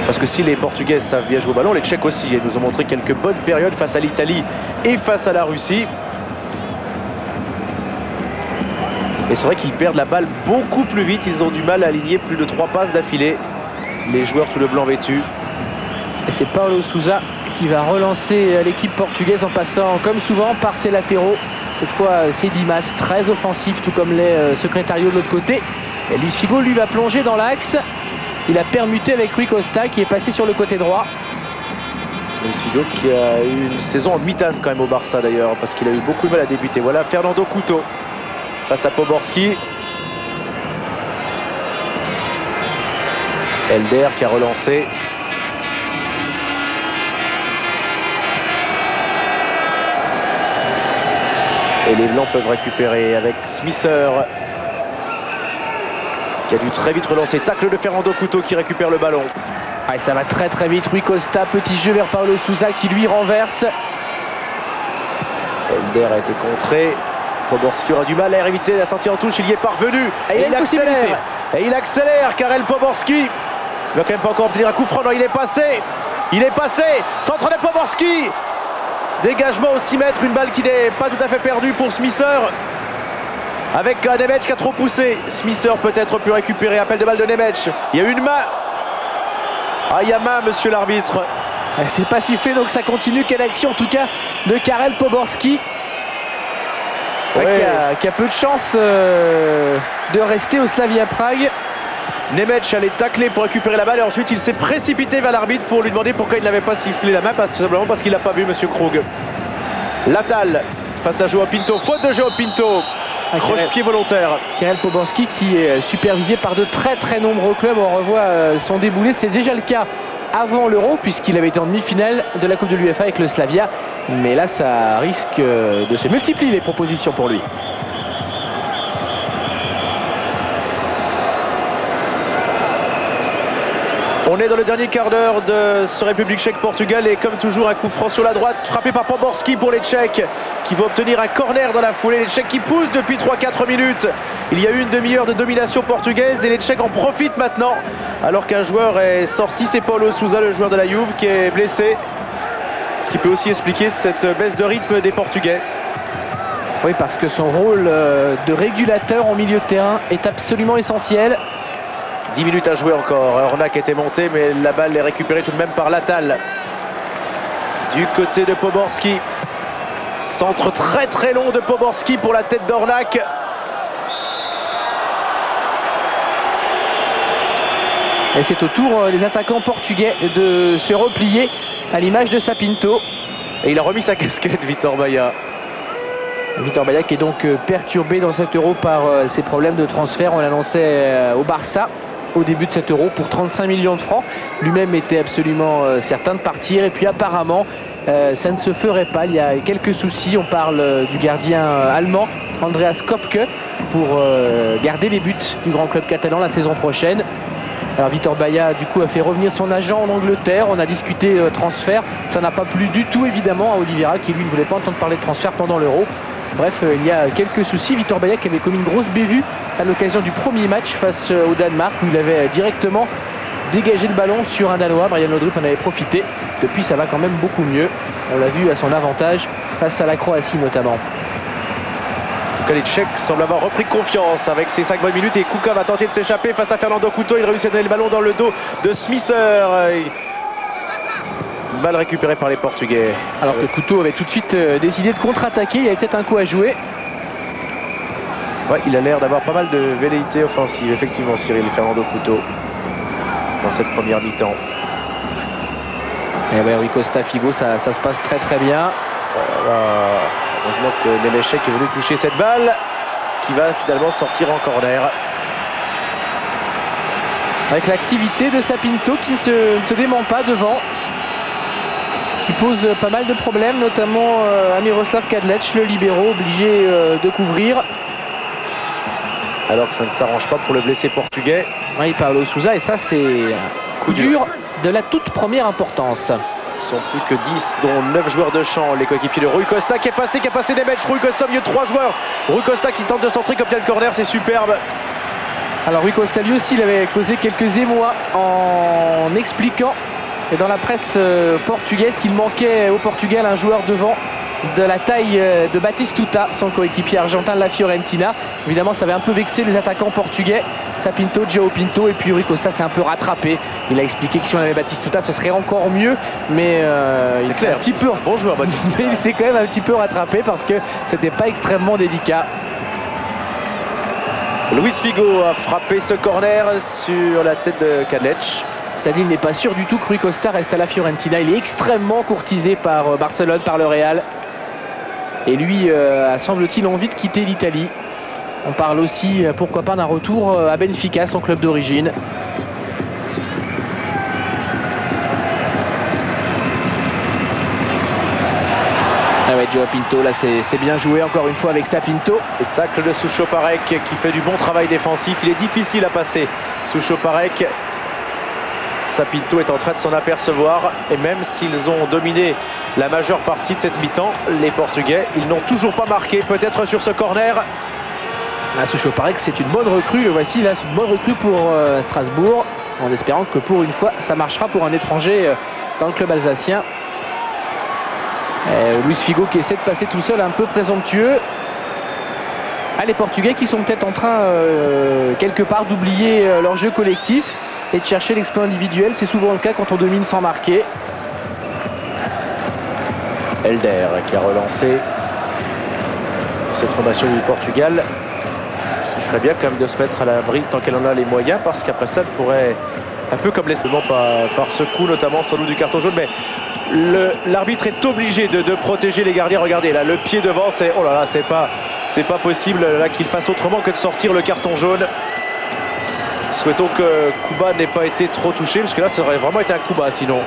Parce que si les Portugais savent bien jouer au ballon, les Tchèques aussi. Ils nous ont montré quelques bonnes périodes face à l'Italie et face à la Russie. Et c'est vrai qu'ils perdent la balle beaucoup plus vite. Ils ont du mal à aligner plus de 3 passes d'affilée. Les joueurs tout le blanc vêtus. Et c'est Paulo Sousa qui va relancer l'équipe portugaise en passant comme souvent par ses latéraux. Cette fois c'est Dimas, très offensif, tout comme les Secretario de l'autre côté. Et Luis Figo lui va plonger dans l'axe. Il a permuté avec Rui Costa qui est passé sur le côté droit. Luis Figo qui a eu une saison en demi-teinte quand même au Barça d'ailleurs, parce qu'il a eu beaucoup de mal à débuter. Voilà Fernando Couto face à Poborski. Elder qui a relancé. Et les Blancs peuvent récupérer avec Smisser qui a dû très vite relancer. Tacle de Fernando Couto qui récupère le ballon. Ah, ça va très très vite. Rui Costa, petit jeu vers Paulo Sousa qui lui renverse. Elder a été contré. Poborski aura du mal à éviter la sortie en touche. Il y est parvenu. Et il accélère. Et il accélère. Karel Poborski. Il va quand même pas encore obtenir un coup franc. Non, il est passé. Il est passé. Centre de Poborski. Dégagement au 6 mètres. Une balle qui n'est pas tout à fait perdue pour Smisser. Avec Nemec qui a trop poussé. Smisser peut-être pu récupérer. Appel de balle de Nemec. Il y a une main. Ah, il y a main, monsieur l'arbitre. C'est pas sifflé, donc ça continue. Quelle action en tout cas de Karel Poborski. Ouais. Qui a peu de chance de rester au Slavia Prague. Nemec allait tacler pour récupérer la balle et ensuite il s'est précipité vers l'arbitre pour lui demander pourquoi il n'avait pas sifflé la main, tout simplement parce qu'il n'a pas vu monsieur Krug. Latal face à Joao Pinto, faute de Joao Pinto, croche-pied volontaire. Karel Poborski qui est supervisé par de très nombreux clubs. On revoit son déboulé, c'était déjà le cas avant l'Euro puisqu'il avait été en demi-finale de la Coupe de l'UEFA avec le Slavia, mais là ça risque de se multiplier les propositions pour lui. On On est dans le dernier quart d'heure de ce République tchèque-Portugal et comme toujours un coup franc sur la droite frappé par Poborský pour les Tchèques qui vont obtenir un corner dans la foulée. Les Tchèques qui poussent depuis 3-4 minutes. Il y a eu une demi-heure de domination portugaise et les Tchèques en profitent maintenant alors qu'un joueur est sorti, c'est Paulo Sousa, le joueur de la Juve qui est blessé. Ce qui peut aussi expliquer cette baisse de rythme des Portugais. Oui, parce que son rôle de régulateur en milieu de terrain est absolument essentiel. 10 minutes à jouer encore. Ornac était monté, mais la balle est récupérée tout de même par Latal. Du côté de Poborský. Centre très très long de Poborský pour la tête d'Ornac. Et c'est au tour des attaquants portugais de se replier à l'image de Sapinto. Et il a remis sa casquette, Vitor Baía. Vitor Baía qui est donc perturbé dans cet Euro par ses problèmes de transfert. On l'annonçait au Barça au début de cet Euro pour 35 millions de francs. Lui-même était absolument certain de partir. Et puis apparemment, ça ne se ferait pas. Il y a quelques soucis. On parle du gardien allemand, Andreas Kopke, pour garder les buts du grand club catalan la saison prochaine. Alors Vitor Baía du coup a fait revenir son agent en Angleterre. On a discuté transfert. Ça n'a pas plu du tout évidemment à Oliveira qui lui ne voulait pas entendre parler de transfert pendant l'Euro. Bref, il y a quelques soucis. Vitor Baía qui avait commis une grosse bévue à l'occasion du premier match face au Danemark où il avait directement dégagé le ballon sur un Danois. Brian Laudrup en avait profité. Depuis, ça va quand même beaucoup mieux. On l'a vu à son avantage face à la Croatie notamment. Les Tchèques semblent avoir repris confiance avec ces 5 bonnes minutes et Kuka va tenter de s'échapper face à Fernando Couto. Il réussit à donner le ballon dans le dos de Smisser. Balle récupérée par les Portugais. Alors que Couto avait tout de suite décidé de contre-attaquer. Il y avait peut-être un coup à jouer. Ouais, il a l'air d'avoir pas mal de velléité offensive, effectivement, Cyril Fernando Couto, dans cette première mi-temps. Et Rui Costa Figo, ça se passe très très bien. Heureusement que Nemetchek est venu toucher cette balle qui va finalement sortir en corner. Avec l'activité de Sapinto qui ne se dément pas devant, qui pose pas mal de problèmes, notamment à Miroslav Kadlec, le libéro, obligé de couvrir. Alors que ça ne s'arrange pas pour le blessé portugais. Oui, Paulo Sousa, et ça c'est un coup dur de la toute première importance. Ils sont plus que 10, dont 9 joueurs de champ. Les coéquipiers de Rui Costa qui est passé des matchs. Rui Costa au milieu de 3 joueurs. Rui Costa qui tente de centrer comme bien le corner, c'est superbe. Alors Rui Costa lui aussi, il avait causé quelques émois en expliquant et dans la presse portugaise qu'il manquait au Portugal un joueur devant de la taille de Batistuta, son coéquipier argentin de la Fiorentina. Évidemment, ça avait un peu vexé les attaquants portugais, Sapinto, João Pinto, et puis Rui Costa s'est un peu rattrapé. Il a expliqué que si on avait Batistuta, ce serait encore mieux, mais il s'est un petit peu bon joueur, Batistuta. Mais il s'est quand même un petit peu rattrapé parce que c'était pas extrêmement délicat. Luis Figo a frappé ce corner sur la tête de Kadlec. C'est-à-dire qu'il n'est pas sûr du tout que Rui Costa reste à la Fiorentina. Il est extrêmement courtisé par Barcelone, par le Real. Et lui a, semble-t-il, envie de quitter l'Italie. On parle aussi, pourquoi pas, d'un retour à Benfica, son club d'origine. Ah ouais, João Pinto, là c'est bien joué encore une fois avec Sapinto. Le tacle de Souchoparek qui fait du bon travail défensif. Il est difficile à passer, Souchoparek. Sapinto est en train de s'en apercevoir et même s'ils ont dominé la majeure partie de cette mi-temps, les Portugais, ils n'ont toujours pas marqué, peut-être sur ce corner. Souchoparek, c'est une bonne recrue, le voici là, c'est une bonne recrue pour Strasbourg, en espérant que pour une fois ça marchera pour un étranger dans le club alsacien. Luis Figo qui essaie de passer tout seul, un peu présomptueux. Les Portugais qui sont peut-être en train quelque part d'oublier leur jeu collectif et de chercher l'exploit individuel. C'est souvent le cas quand on domine sans marquer. Helder qui a relancé cette formation du Portugal, qui ferait bien quand même de se mettre à l'abri tant qu'elle en a les moyens, parce qu'après ça elle pourrait, un peu comme l'Espagne par ce coup notamment sans doute du carton jaune, mais l'arbitre est obligé de protéger les gardiens. Regardez là, le pied devant, c'est oh là là, c'est pas possible là qu'il fasse autrement que de sortir le carton jaune. Souhaitons que Kuba n'ait pas été trop touché, parce que là ça aurait vraiment été un coup bas sinon.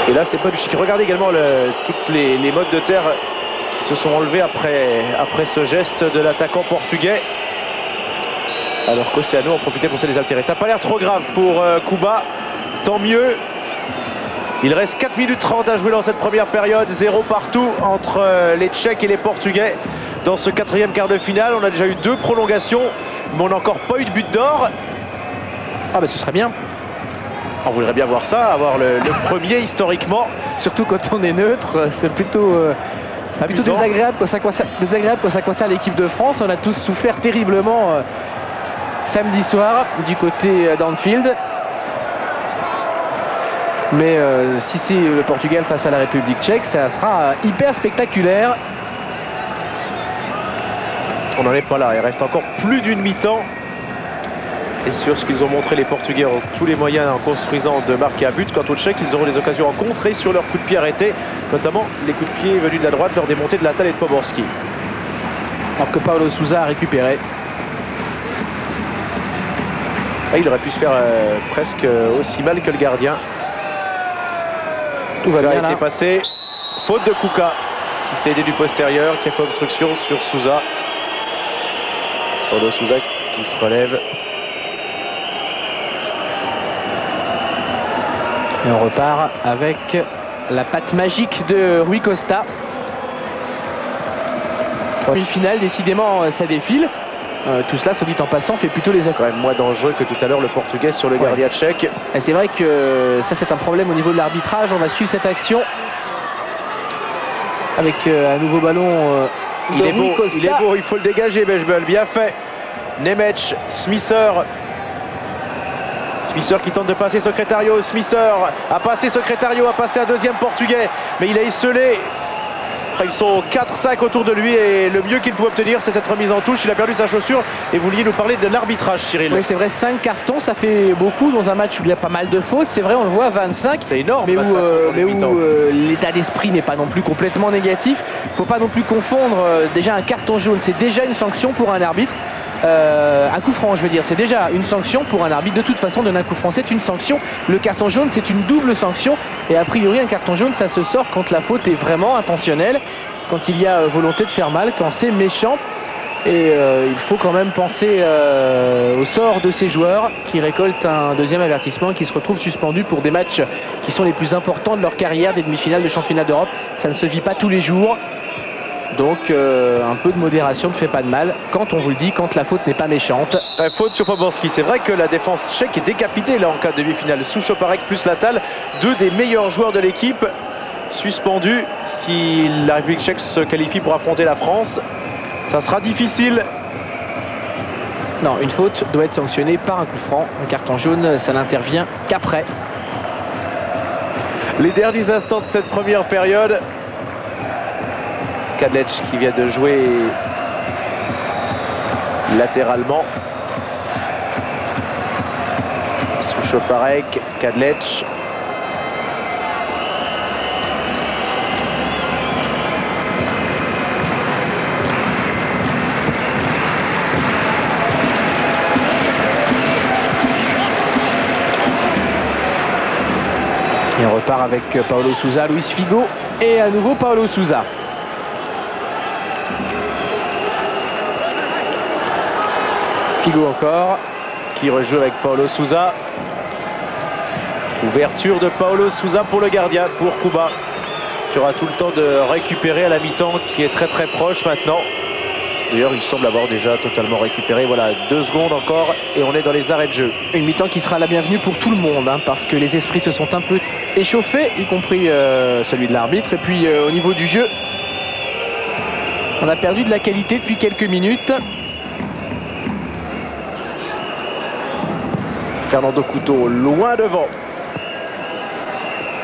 Et là c'est pas du chic. Regardez également toutes les mottes de terre qui se sont enlevées après ce geste de l'attaquant portugais. Alors qu'Océano en profitait pour se désaltérer. Ça n'a pas l'air trop grave pour Kuba, tant mieux. Il reste 4 minutes 30 à jouer dans cette première période, 0 partout entre les Tchèques et les Portugais. Dans ce 4e quart de finale, on a déjà eu 2 prolongations, mais on n'a encore pas eu de but d'or. Ah bah ce serait bien. On voudrait bien voir ça, avoir le premier historiquement. Surtout quand on est neutre, c'est plutôt désagréable quand ça concerne l'équipe de France. On a tous souffert terriblement samedi soir du côté d'Anfield. Mais si c'est le Portugal face à la République tchèque, ça sera hyper spectaculaire. On n'en est pas là, il reste encore plus d'une mi-temps. Et sur ce qu'ils ont montré, les Portugais ont tous les moyens en construisant de marquer un but. Quant aux Tchèques, ils auront des occasions en contrer sur leurs coups de pied arrêtés, notamment les coups de pied venus de la droite lors des montées de Latal et de Poborski. Alors que Paulo Sousa a récupéré. Et il aurait pu se faire presque aussi mal que le gardien. Tout va bien Il a là. été passé. Faute de Kuka qui s'est aidé du postérieur, qui a fait obstruction sur Sousa. Paulo Sousa qui se relève. Et on repart avec la patte magique de Rui Costa. Demi-finale, décidément, ça défile. Tout cela, soit dit en passant, fait plutôt les affaires. Quand même moins dangereux que tout à l'heure le Portugais sur le gardien tchèque. Et c'est vrai que ça, c'est un problème au niveau de l'arbitrage. On va suivre cette action avec un nouveau ballon de Rui Costa. Il est beau, il faut le dégager, Bechbel. Bien fait. Nemec, Smisser. Smisser qui tente de passer Secretario. Smisser a passé Secretario, a passé un deuxième Portugais, mais il a esselé. Ils sont 4-5 autour de lui et le mieux qu'il pouvait obtenir, c'est cette remise en touche. Il a perdu sa chaussure et vous vouliez nous parler de l'arbitrage, Cyril. Oui, c'est vrai, 5 cartons, ça fait beaucoup dans un match où il y a pas mal de fautes. C'est vrai, on le voit, 25. C'est énorme, mais où, 25 l'état d'esprit n'est pas non plus complètement négatif. Il ne faut pas non plus confondre déjà un carton jaune, c'est déjà une sanction pour un arbitre. Un coup franc, je veux dire, c'est déjà une sanction pour un arbitre. De toute façon, donner un coup franc, c'est une sanction. Le carton jaune, c'est une double sanction. Et a priori, un carton jaune, ça se sort quand la faute est vraiment intentionnelle, quand il y a volonté de faire mal, quand c'est méchant. Et il faut quand même penser au sort de ces joueurs qui récoltent un deuxième avertissement, qui se retrouvent suspendus pour des matchs qui sont les plus importants de leur carrière, des demi-finales de championnat d'Europe. Ça ne se vit pas tous les jours. Donc un peu de modération ne fait pas de mal quand on vous le dit, quand la faute n'est pas méchante. Faute sur Poborski. C'est vrai que la défense tchèque est décapitée là en cas de demi-finale. Souchoparek plus Latal, 2 des meilleurs joueurs de l'équipe suspendus. Si la République tchèque se qualifie pour affronter la France, ça sera difficile. Non, une faute doit être sanctionnée par un coup franc. Un carton jaune, ça n'intervient qu'après. Les derniers instants de cette première période. Kadlec qui vient de jouer latéralement. Souchoparek, Kadlec. Et on repart avec Paulo Sousa, Luis Figo et à nouveau Paulo Sousa. Figo encore. Qui rejoue avec Paulo Sousa. Ouverture de Paulo Sousa pour le gardien, pour Kuba, qui aura tout le temps de récupérer à la mi-temps, qui est très très proche maintenant. D'ailleurs, il semble avoir déjà totalement récupéré. Voilà, 2 secondes encore et on est dans les arrêts de jeu. Une mi-temps qui sera la bienvenue pour tout le monde, hein, parce que les esprits se sont un peu échauffés, y compris celui de l'arbitre. Et puis au niveau du jeu, on a perdu de la qualité depuis quelques minutes. Fernando Couto loin devant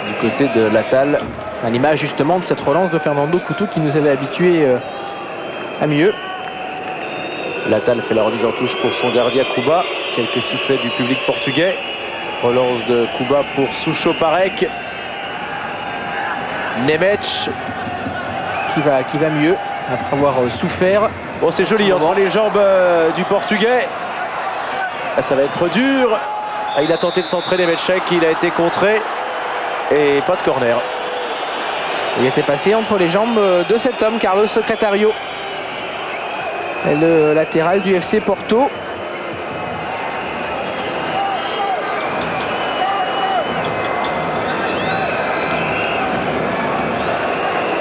du côté de Latal. À l'image justement de cette relance de Fernando Couto qui nous avait habitués à mieux. Latal fait la remise en touche pour son gardien Kuba. Quelques sifflets du public portugais. Relance de Kuba pour Souchoparek. Nemec qui va mieux après avoir souffert. Oh, c'est joli entre les jambes du portugais. Ah, ça va être dur. Ah, il a tenté de centrer Nemec, il a été contré. Et pas de corner. Il était passé entre les jambes de cet homme, Carlos Secretario. Le latéral du FC Porto.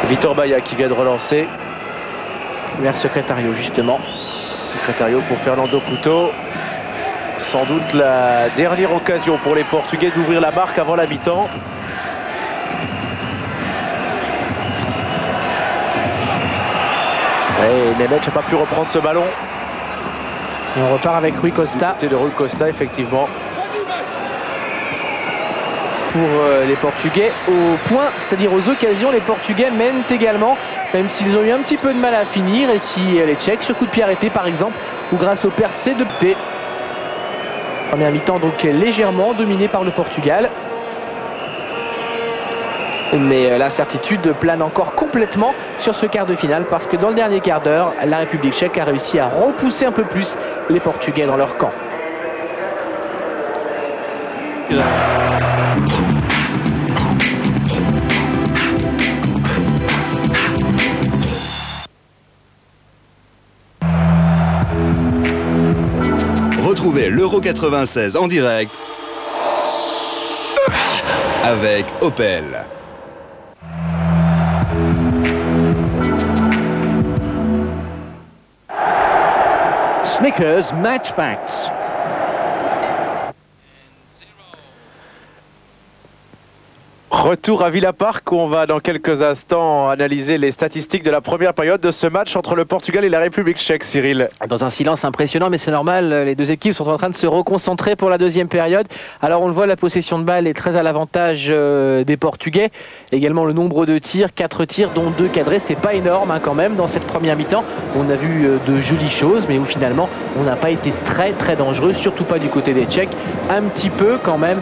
Vitor Baia qui vient de relancer. Vers Secretario justement. Secretario pour Fernando Couto. Sans doute la dernière occasion pour les Portugais d'ouvrir la marque avant la mi-temps. Et Nemeth n'a pas pu reprendre ce ballon. Et on repart avec Rui Costa. C'était de Rui Costa, effectivement. Pour les Portugais au point, c'est-à-dire aux occasions, les Portugais mènent également, même s'ils ont eu un petit peu de mal à finir. Et si les Tchèques, sur coup de pied arrêté par exemple, ou grâce au percé de Pté. Première mi-temps donc légèrement dominée par le Portugal. Mais l'incertitude plane encore complètement sur ce quart de finale parce que dans le dernier quart d'heure, la République tchèque a réussi à repousser un peu plus les Portugais dans leur camp. Retrouvez l'Euro 96 en direct avec Opel. Snickers Match Facts. Retour à Villa Park où on va dans quelques instants analyser les statistiques de la première période de ce match entre le Portugal et la République tchèque, Cyril. Dans un silence impressionnant, mais c'est normal, les deux équipes sont en train de se reconcentrer pour la deuxième période. Alors on le voit, la possession de balle est très à l'avantage des Portugais. Également le nombre de tirs, 4 tirs dont 2 cadrés, c'est pas énorme quand même dans cette première mi-temps. On a vu de jolies choses, mais où finalement on n'a pas été très dangereux, surtout pas du côté des Tchèques, un petit peu quand même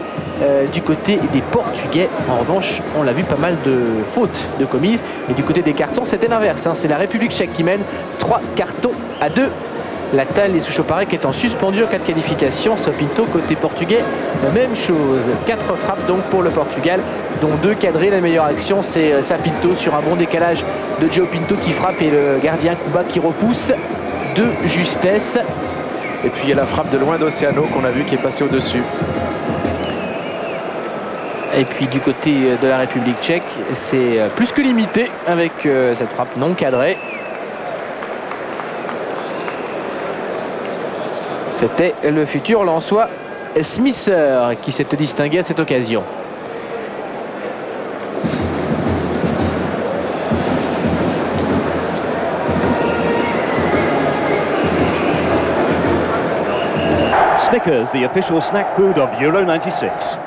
du côté des Portugais. En revanche, on l'a vu, pas mal de fautes de commises. Et du côté des cartons, c'était l'inverse. C'est la République tchèque qui mène 3 cartons à 2. Latal et Souchopare étant suspendus en cas de qualification. Sapinto côté portugais, la même chose. 4 frappes donc pour le Portugal, dont 2 cadrées. La meilleure action, c'est Sapinto sur un bon décalage de João Pinto qui frappe et le gardien Kuba qui repousse de justesse. Et puis il y a la frappe de loin d'Oceano qu'on a vu qui est passée au-dessus. Et puis du côté de la République tchèque, c'est plus que limité avec cette frappe non cadrée. C'était le futur Lensois Smisser qui s'est distingué à cette occasion. Snickers, the official snack food of Euro 96.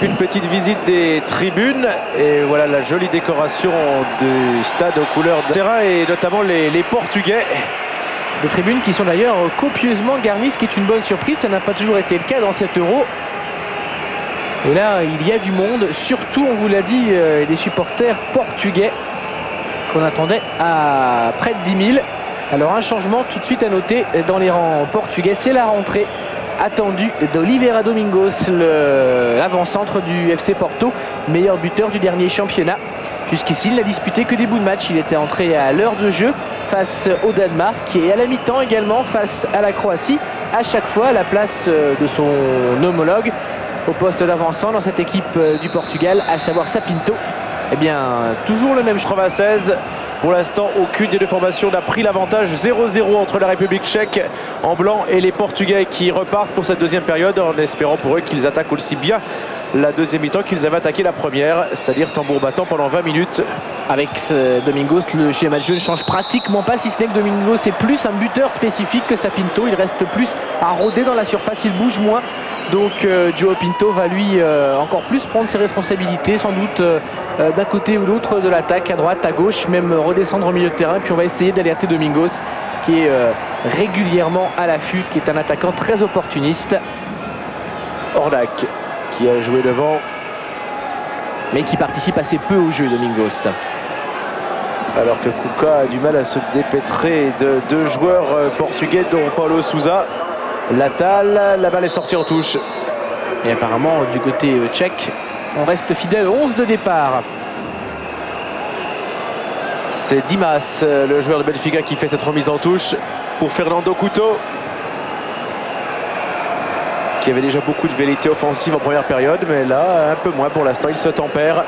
Une petite visite des tribunes et voilà la jolie décoration du stade aux couleurs de terrain et notamment les Portugais. Des tribunes qui sont d'ailleurs copieusement garnies, ce qui est une bonne surprise. Ça n'a pas toujours été le cas dans cet Euro. Et là, il y a du monde. Surtout, on vous l'a dit, des supporters portugais qu'on attendait à près de 10 000. Alors un changement tout de suite à noter dans les rangs portugais, c'est la rentrée attendu d'Oliveira Domingos, l'avant-centre du FC Porto, meilleur buteur du dernier championnat. Jusqu'ici, il n'a disputé que des bouts de match. Il était entré à l'heure de jeu face au Danemark et à la mi-temps également face à la Croatie, à chaque fois à la place de son homologue au poste d'avant-centre dans cette équipe du Portugal, à savoir Sapinto. Eh bien, toujours le même 96. Pour l'instant, aucune des deux formations n'a pris l'avantage. 0-0 entre la République tchèque en blanc et les Portugais qui repartent pour cette deuxième période en espérant pour eux qu'ils attaquent aussi bien la deuxième mi-temps qu'ils avaient attaqué la première, c'est-à-dire tambour battant pendant 20 minutes. Avec Domingos, le schéma de jeu ne change pratiquement pas, si ce n'est que Domingos est plus un buteur spécifique que Sapinto. Il reste plus à rôder dans la surface, il bouge moins. Donc João Pinto va lui encore plus prendre ses responsabilités, sans doute d'un côté ou l'autre de l'attaque, à droite, à gauche, même redescendre au milieu de terrain. Puis on va essayer d'alerter Domingos, qui est régulièrement à l'affût, qui est un attaquant très opportuniste. Ornac qui a joué devant, mais qui participe assez peu au jeu, Domingos. Alors que Kuka a du mal à se dépêtrer de deux joueurs portugais, dont Paulo Sousa. Latal, la balle est sortie en touche. Et apparemment, du côté tchèque, on reste fidèle au 11 de départ. C'est Dimas, le joueur de Benfica, qui fait cette remise en touche pour Fernando Couto, qui avait déjà beaucoup de velléité offensive en première période, mais là, un peu moins pour l'instant, il se tempère.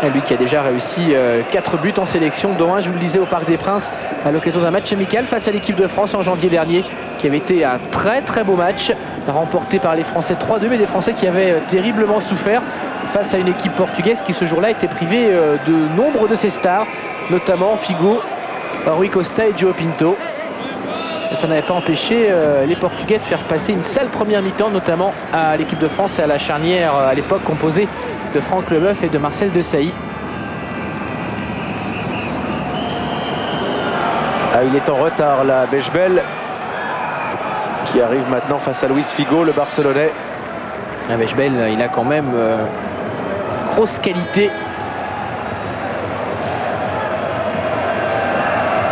Et lui qui a déjà réussi 4 buts en sélection, dont un, je vous le disais, au Parc des Princes à l'occasion d'un match amical face à l'équipe de France en janvier dernier, qui avait été un très très beau match, remporté par les Français 3-2, mais des Français qui avaient terriblement souffert face à une équipe portugaise qui ce jour-là était privée de nombre de ses stars, notamment Figo, Rui Costa et João Pinto. Et ça n'avait pas empêché les Portugais de faire passer une sale première mi-temps, notamment à l'équipe de France et à la charnière à l'époque composée de Franck Leboeuf et de Marcel Desailly. Ah, il est en retard là, Bechbel, qui arrive maintenant face à Luis Figo, le Barcelonais. Bechbel, il a quand même grosse qualité,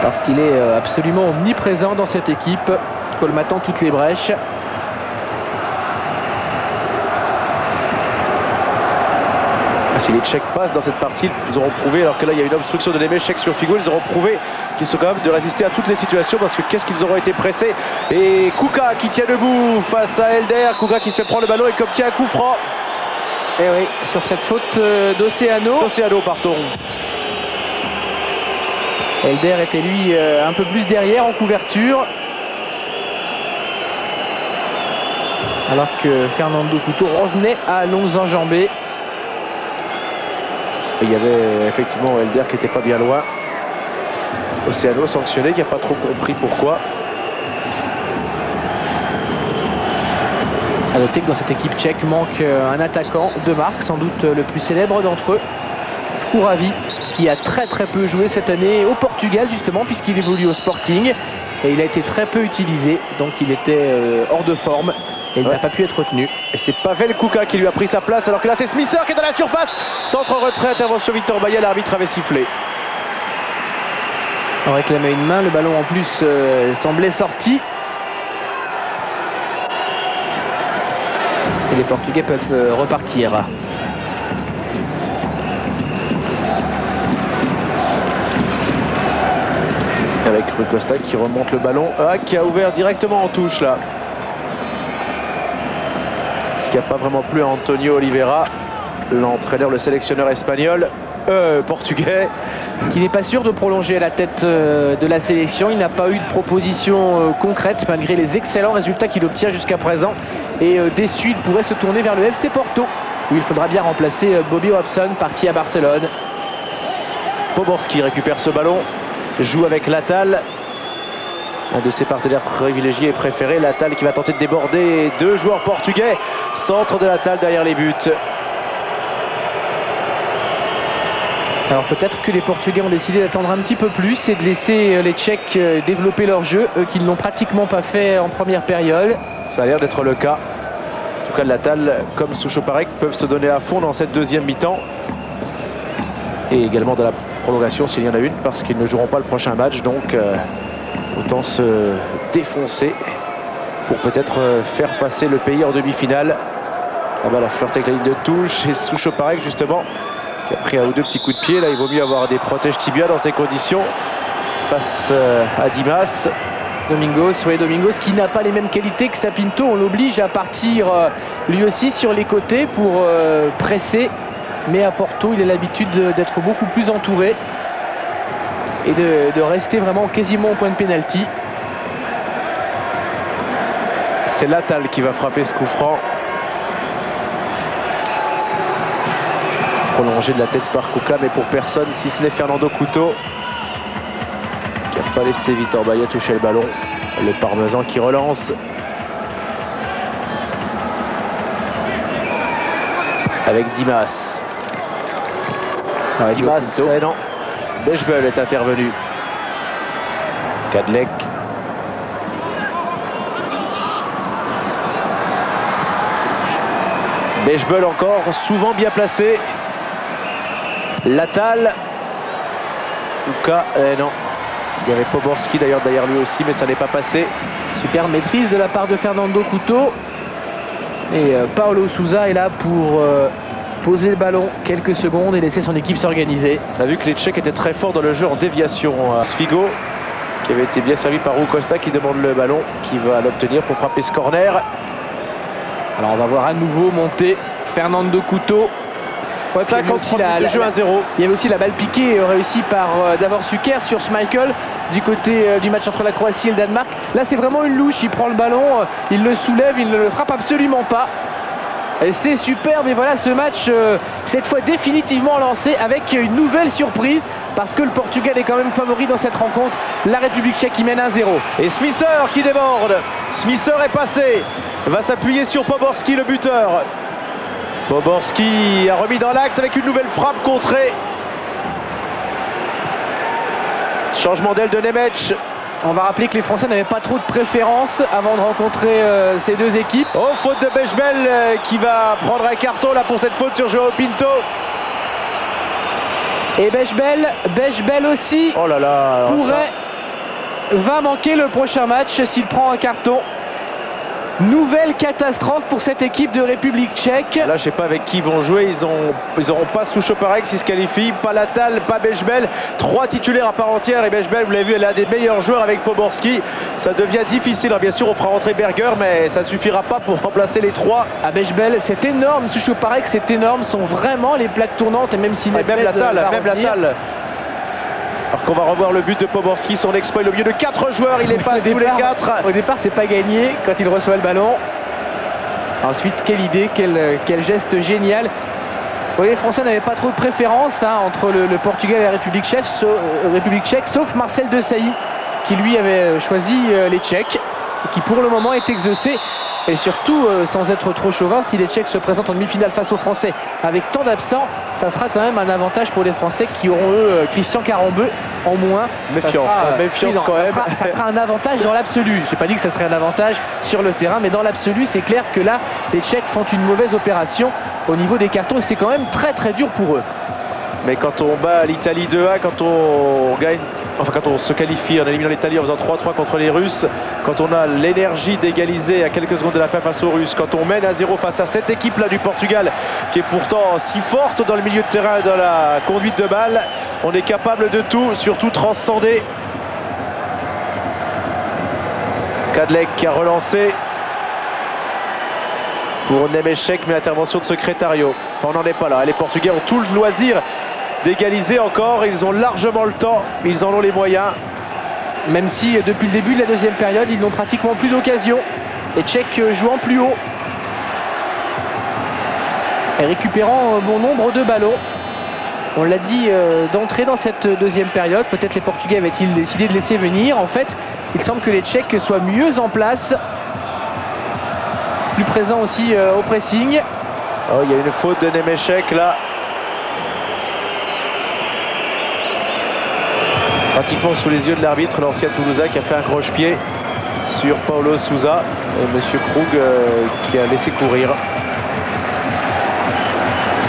parce qu'il est absolument omniprésent dans cette équipe, colmatant toutes les brèches. Si les Tchèques passent dans cette partie, ils auront prouvé, alors que là il y a une obstruction de Němeček sur Figo, ils auront prouvé qu'ils sont capables de résister à toutes les situations, parce que qu'est-ce qu'ils auront été pressés. Et Kuka qui tient debout face à Helder, Kuka qui se fait prendre le ballon et qui obtient un coup franc. Et oui, sur cette faute d'Oceano. Oceano, pardon. Helder était lui un peu plus derrière en couverture, alors que Fernando Couto revenait à longues enjambées. Il y avait effectivement Helder qui n'était pas bien loin. Oceano sanctionné, qui n'a pas trop compris pourquoi. A noter que dans cette équipe tchèque manque un attaquant de marque, sans doute le plus célèbre d'entre eux, Skouravi, qui a très peu joué cette année au Portugal justement, puisqu'il évolue au Sporting, et il a été très peu utilisé, donc il était hors de forme et il n'a pas pu être retenu. Et c'est Pavel Kuka qui lui a pris sa place, alors que là c'est Smisser qui est dans la surface. Centre retrait, intervention Victor Baillet, l'arbitre avait sifflé. On réclamait une main, le ballon en plus semblait sorti. Et les Portugais peuvent repartir. Avec Rui Costa qui remonte le ballon, qui a ouvert directement en touche là. Ce qui n'a pas vraiment plu à Antonio Oliveira, l'entraîneur, le sélectionneur espagnol, portugais. Qui n'est pas sûr de prolonger à la tête de la sélection. Il n'a pas eu de proposition concrète malgré les excellents résultats qu'il obtient jusqu'à présent. Et déçu, il pourrait se tourner vers le FC Porto, où il faudra bien remplacer Bobby Robson, parti à Barcelone. Poborski récupère ce ballon, joue avec Latal, un de ses partenaires privilégiés et préférés. Latal qui va tenter de déborder deux joueurs portugais. Centre de Latal derrière les buts. Alors peut-être que les Portugais ont décidé d'attendre un petit peu plus et de laisser les Tchèques développer leur jeu, eux qui ne l'ont pratiquement pas fait en première période. Ça a l'air d'être le cas. En tout cas, Latal comme Souchoparek peuvent se donner à fond dans cette deuxième mi-temps. Et également dans la prolongation s'il y en a une, parce qu'ils ne joueront pas le prochain match. Donc autant se défoncer pour peut-être faire passer le pays en demi-finale. Là-bas la flirte avec la ligne de touche et Souchoparek justement qui a pris un ou deux petits coups de pied. Là il vaut mieux avoir des protèges tibia dans ces conditions face à Dimas. Domingos qui n'a pas les mêmes qualités que Sapinto. On l'oblige à partir lui aussi sur les côtés pour presser. Mais à Porto, il a l'habitude d'être beaucoup plus entouré et de rester vraiment quasiment au point de pénalty. C'est Latal qui va frapper ce coup franc. Prolongé de la tête par Kuka, mais pour personne, si ce n'est Fernando Couto, qui n'a pas laissé Victor Baillet toucher le ballon. Le Parmesan qui relance. Avec Dimas. Dimas, non. Bechbel est intervenu. Kadlec. Bechbel encore, souvent bien placé. Latal. Kuka, non. Il y avait Poborski d'ailleurs derrière lui aussi, mais ça n'est pas passé. Super maîtrise de la part de Fernando Couto. Et Paulo Sousa est là pour poser le ballon quelques secondes et laisser son équipe s'organiser. On a vu que les Tchèques étaient très forts dans le jeu en déviation. Figo, qui avait été bien servi par Rui Costa, qui demande le ballon, qui va l'obtenir pour frapper ce corner. Alors on va voir à nouveau monter Fernando Couto. Ouais, 50 minutes de jeu 1-0. Il y avait aussi la balle piquée réussie par Davor Suker sur Schmeichel du côté du match entre la Croatie et le Danemark. Là, c'est vraiment une louche. Il prend le ballon, il le soulève, il ne le frappe absolument pas. Et c'est superbe. Et voilà ce match, cette fois définitivement lancé avec une nouvelle surprise parce que le Portugal est quand même favori dans cette rencontre. La République tchèque qui mène 1-0. Et Smisser qui déborde. Smisser est passé. Va s'appuyer sur Poborski, le buteur. Poborski a remis dans l'axe avec une nouvelle frappe contrée. Changement d'aile de Nemec. On va rappeler que les Français n'avaient pas trop de préférence avant de rencontrer ces deux équipes. Oh, faute de Bechbel qui va prendre un carton là pour cette faute sur João Pinto. Et Bechbel aussi oh là là, va manquer le prochain match s'il prend un carton. Nouvelle catastrophe pour cette équipe de République tchèque. Là, je sais pas avec qui ils vont jouer. Ils auront pas Souchoparek s'ils se qualifient, pas Latal, pas Bechbel. 3 titulaires à part entière. Et Bechbel, vous l'avez vu, elle est un des meilleurs joueurs avec Poborski. Ça devient difficile. Alors, bien sûr, on fera rentrer Berger, mais ça suffira pas pour remplacer les 3. À Bechbel, c'est énorme. Souchoparek, c'est énorme. Sont vraiment les plaques tournantes. Et même si même Latal. Alors qu'on va revoir le but de Poborski, son exploit au milieu de 4 joueurs, il les passe tous les 4. Au départ, c'est pas gagné quand il reçoit le ballon. Ensuite, quelle idée, quel geste génial. Oui, les Français n'avaient pas trop de préférence entre le Portugal et la République tchèque, sauf Marcel Desailly, qui lui avait choisi les Tchèques, et qui pour le moment est exaucé. Et surtout, sans être trop chauvin, si les Tchèques se présentent en demi-finale face aux Français avec tant d'absents, ça sera quand même un avantage pour les Français qui auront eux Christian Karembeu en moins. Méfiance quand même. Ça sera un avantage dans l'absolu. Je n'ai pas dit que ça serait un avantage sur le terrain, mais dans l'absolu, c'est clair que là, les Tchèques font une mauvaise opération au niveau des cartons et c'est quand même très très dur pour eux. Mais quand on bat l'Italie 2-1, quand on gagne, enfin quand on se qualifie en éliminant l'Italie en faisant 3-3 contre les Russes, quand on a l'énergie d'égaliser à quelques secondes de la fin face aux Russes, quand on mène à 0 face à cette équipe-là du Portugal, qui est pourtant si forte dans le milieu de terrain et dans la conduite de balle, on est capable de tout, surtout transcender. Kadlec qui a relancé pour Nemec, mais intervention de Secretario. Enfin, on n'en est pas là. Les Portugais ont tout le loisir d'égaliser encore. Ils ont largement le temps. Ils en ont les moyens. Même si depuis le début de la deuxième période, ils n'ont pratiquement plus d'occasion. Les Tchèques jouant plus haut et récupérant bon nombre de ballons. On l'a dit d'entrée dans cette deuxième période. Peut-être les Portugais avaient-ils décidé de laisser venir. En fait, il semble que les Tchèques soient mieux en place. Plus présents aussi au pressing. Oh, il y a une faute de Nemec là. Pratiquement sous les yeux de l'arbitre, l'ancien Toulousain qui a fait un croche-pied sur Paulo Sousa. Et Monsieur Krug qui a laissé courir.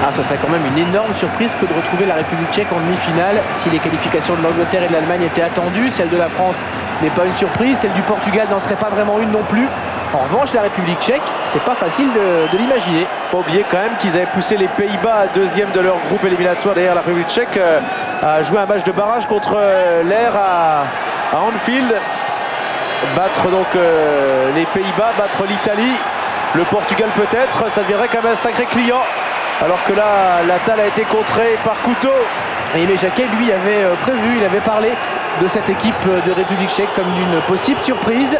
Ah, ce serait quand même une énorme surprise que de retrouver la République tchèque en demi-finale si les qualifications de l'Angleterre et de l'Allemagne étaient attendues. Celle de la France n'est pas une surprise, celle du Portugal n'en serait pas vraiment une non plus. En revanche, la République tchèque, c'était pas facile de l'imaginer. Pas oublier quand même qu'ils avaient poussé les Pays-Bas deuxième de leur groupe éliminatoire derrière la République tchèque à jouer un match de barrage contre l'Air à Anfield. Battre donc les Pays-Bas, battre l'Italie, le Portugal peut-être, ça deviendrait quand même un sacré client. Alors que là, Latal a été contré par couteau. Et Aimé Jacquet, lui, avait prévu, il avait parlé de cette équipe de République tchèque comme d'une possible surprise.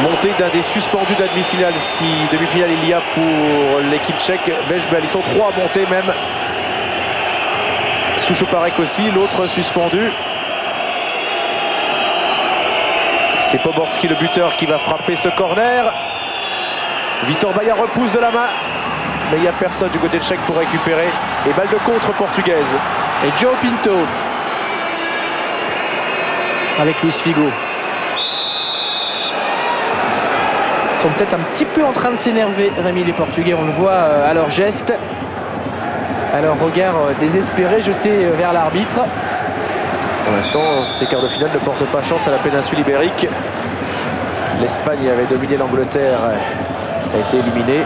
Montée d'un des suspendus de la demi-finale, si demi-finale il y a pour l'équipe tchèque. Bechbel, ils sont 3 à monter même. Souchoparek aussi, l'autre suspendu. C'est Poborski le buteur qui va frapper ce corner. Vitor Baia repousse de la main, mais il n'y a personne du côté tchèque pour récupérer. Et balle de contre portugaise. Et João Pinto avec Luis Figo. Ils sont peut-être un petit peu en train de s'énerver, Rémi, les Portugais. On le voit à leur geste, à leur regard désespéré jeté vers l'arbitre. Pour l'instant, ces quarts de finale ne portent pas chance à la péninsule ibérique. L'Espagne avait dominé l'Angleterre, a été éliminée.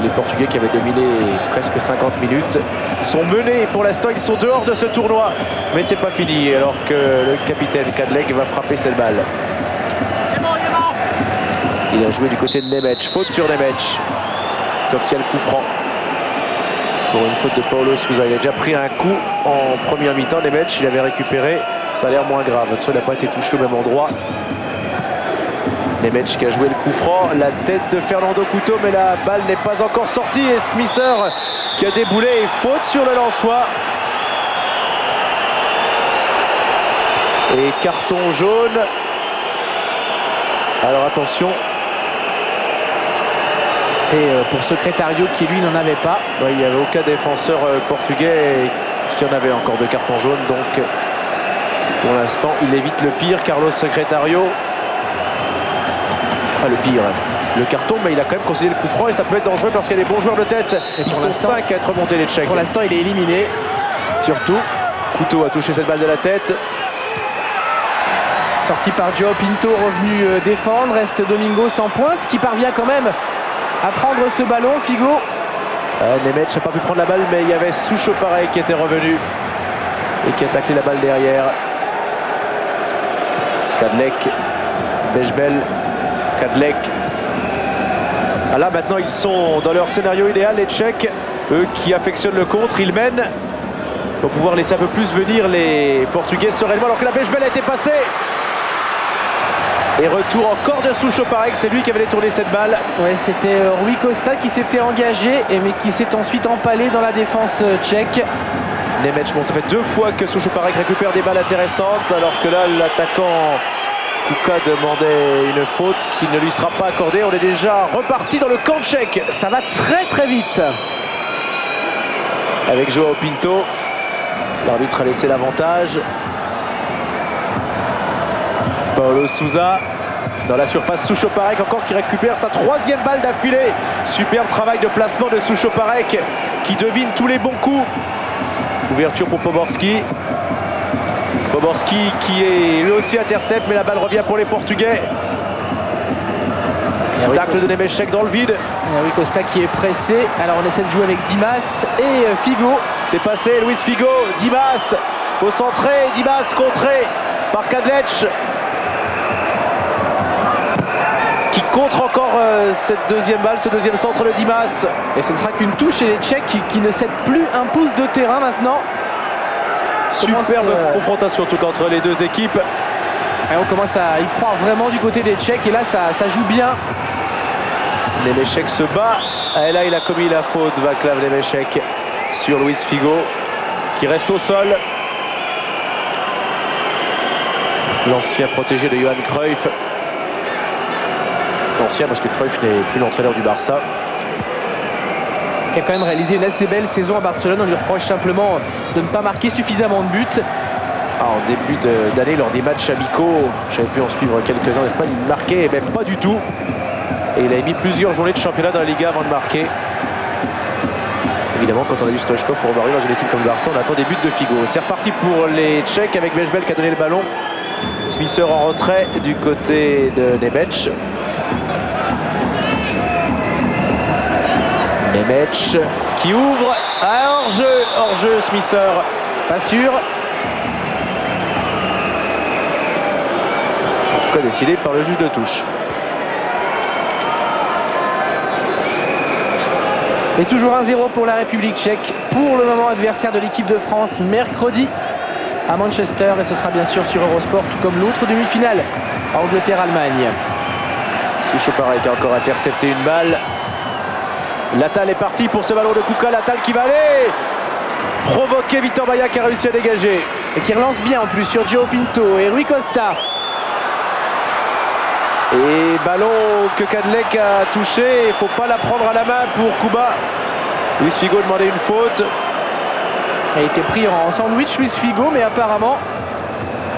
Les Portugais qui avaient dominé presque 50 minutes sont menés. Pour l'instant, ils sont dehors de ce tournoi. Mais c'est pas fini, alors que le capitaine Kadlec va frapper cette balle. Il a joué du côté de Nemec. Faute sur Nemec, qui obtient le coup franc. Pour une faute de Paulo Sousa. Il a déjà pris un coup en première mi-temps. Nemec, il avait récupéré. Ça a l'air moins grave. Il n'a pas été touché au même endroit. Nemec qui a joué le coup franc. La tête de Fernando Couto, mais la balle n'est pas encore sortie. Et Smisser qui a déboulé et faute sur le Lensois. Et carton jaune. Alors attention. C'est pour Secretario qui lui n'en avait pas. Ouais, il n'y avait aucun défenseur portugais qui en avait encore de carton jaune. Donc pour l'instant il évite le pire, Carlos Secretario. Enfin le pire, le carton, mais il a quand même concédé le coup franc et ça peut être dangereux parce qu'il y a des bons joueurs de tête. Ils sont 5 à être remontés les Tchèques. Pour l'instant il est éliminé. Surtout. Couteau a touché cette balle de la tête. Sorti par João Pinto, revenu défendre. Reste Domingos en pointe qui parvient quand même à prendre ce ballon. Figo. Nemec n'a pas pu prendre la balle, mais il y avait Soucho pareil qui était revenu et qui a taclé la balle derrière. Kadlec, Bejbel, Kadlec. Ah là maintenant ils sont dans leur scénario idéal, les Tchèques, eux qui affectionnent le contre, ils mènent. Pour pouvoir laisser un peu plus venir les Portugais sereinement, alors que la Bejbel a été passée. Et retour encore de Soucho Parek, c'est lui qui avait détourné cette balle. Ouais, c'était Rui Costa qui s'était engagé mais qui s'est ensuite empalé dans la défense tchèque. Nemec, bon, ça fait 2 fois que Soucho Parek récupère des balles intéressantes, alors que là l'attaquant Kuka demandait une faute qui ne lui sera pas accordée. On est déjà reparti dans le camp tchèque. Ça va très très vite. Avec João Pinto, l'arbitre a laissé l'avantage. Paulo Sousa dans la surface, Soucho Parek encore qui récupère sa 3e balle d'affilée. Superbe travail de placement de Soucho Parek qui devine tous les bons coups. Ouverture pour Poborski. Poborski qui est lui aussi intercepte, mais la balle revient pour les Portugais. Tacle de Nemec dans le vide. Rui Costa qui est pressé. Alors on essaie de jouer avec Dimas et Figo. C'est passé, Luis Figo, Dimas. Faut centrer, Dimas contré par Kadlec. Qui contre encore cette 2e balle, ce 2e centre de Dimas. Et ce ne sera qu'une touche et les Tchèques qui ne cèdent plus un pouce de terrain maintenant. Superbe confrontation en tout cas entre les deux équipes. Et on commence à y croire vraiment du côté des Tchèques et là ça joue bien. Nemec se bat. Et là il a commis la faute, Vaclav Nemec, sur Luis Figo qui reste au sol. L'ancien protégé de Johan Cruyff. L'ancien parce que Cruyff n'est plus l'entraîneur du Barça. Qui a quand même réalisé une assez belle saison à Barcelone. On lui reproche simplement de ne pas marquer suffisamment de buts. En début d'année, lors des matchs amicaux, j'avais pu en suivre quelques-uns en Espagne, il ne marquait même pas du tout. Et il a mis plusieurs journées de championnat dans la Liga avant de marquer. Évidemment, quand on a vu Stoichkov au Romario dans une équipe comme le Barça, on attend des buts de Figo. C'est reparti pour les Tchèques avec Bejbel qui a donné le ballon. Smisser en retrait du côté de Nemec. Nemec qui ouvre. Ah, hors-jeu Smisser. Pas sûr. En tout cas décidé par le juge de touche. Et toujours 1-0 pour la République tchèque. Pour le moment adversaire de l'équipe de France mercredi à Manchester. Et ce sera bien sûr sur Eurosport, tout comme l'autre demi-finale, Angleterre-Allemagne. Soucho Parek a encore intercepté une balle. Latal est parti pour ce ballon de Kuka. Latal qui va aller provoquer Victor Baia qui a réussi à dégager. Et qui relance bien en plus sur João Pinto et Rui Costa. Et ballon que Kadlec a touché. Il ne faut pas la prendre à la main pour Kuba. Luis Figo demandait une faute. Il a été pris en sandwich Luis Figo, mais apparemment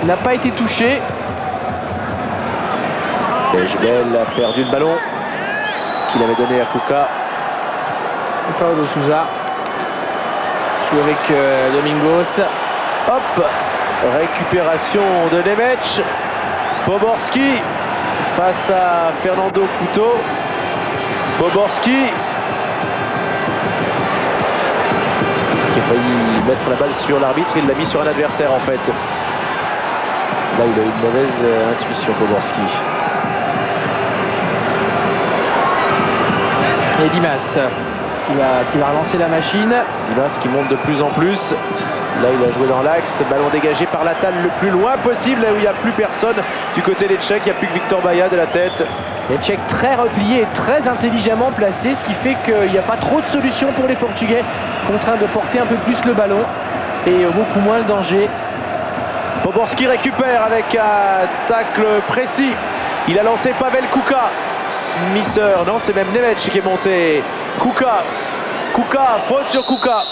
il n'a pas été touché. Bejbel a perdu le ballon qu'il avait donné à Kuka. Paulo Sousa joue avec Domingos. Hop, récupération de Nemec. Poborski face à Fernando Couto. Poborski qui a failli mettre la balle sur l'arbitre, il l'a mis sur un adversaire en fait. Là il a eu une mauvaise intuition Poborski. Et Dimas. qui va relancer la machine. Dimas qui monte de plus en plus. Là, il a joué dans l'axe. Ballon dégagé par Latal le plus loin possible, là où il n'y a plus personne du côté des Tchèques. Il n'y a plus que Victor Baia de la tête. Les Tchèques très repliés et très intelligemment placés, ce qui fait qu'il n'y a pas trop de solutions pour les Portugais, contraints de porter un peu plus le ballon et beaucoup moins le danger. Poborski récupère avec un tacle précis. Il a lancé Pavel Kuka. Smisser, non, c'est même Nemec qui est monté. Kuka, faute sur Kuka.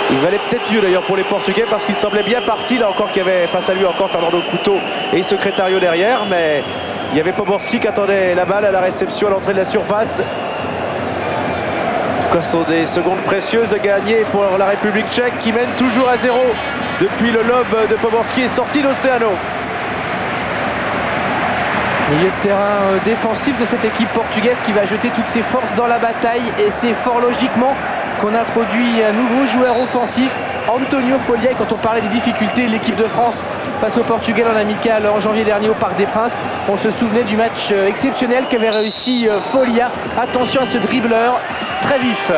Il valait peut-être mieux d'ailleurs pour les Portugais parce qu'il semblait bien parti. Là encore qu'il y avait face à lui encore Fernando Couto et Secretario derrière. Mais il y avait Poborski qui attendait la balle à la réception à l'entrée de la surface. En tout cas, ce sont des secondes précieuses à gagner pour la République tchèque qui mène toujours à 0 depuis le lob de Poborski est sorti d'Océano. Milieu de terrain défensif de cette équipe portugaise qui va jeter toutes ses forces dans la bataille, et c'est fort logiquement qu'on introduit un nouveau joueur offensif, Antonio Folia. Et quand on parlait des difficultés de l'équipe de France face au Portugal en amical en janvier dernier au Parc des Princes, on se souvenait du match exceptionnel qu'avait réussi Folia. Attention à ce dribbleur très vif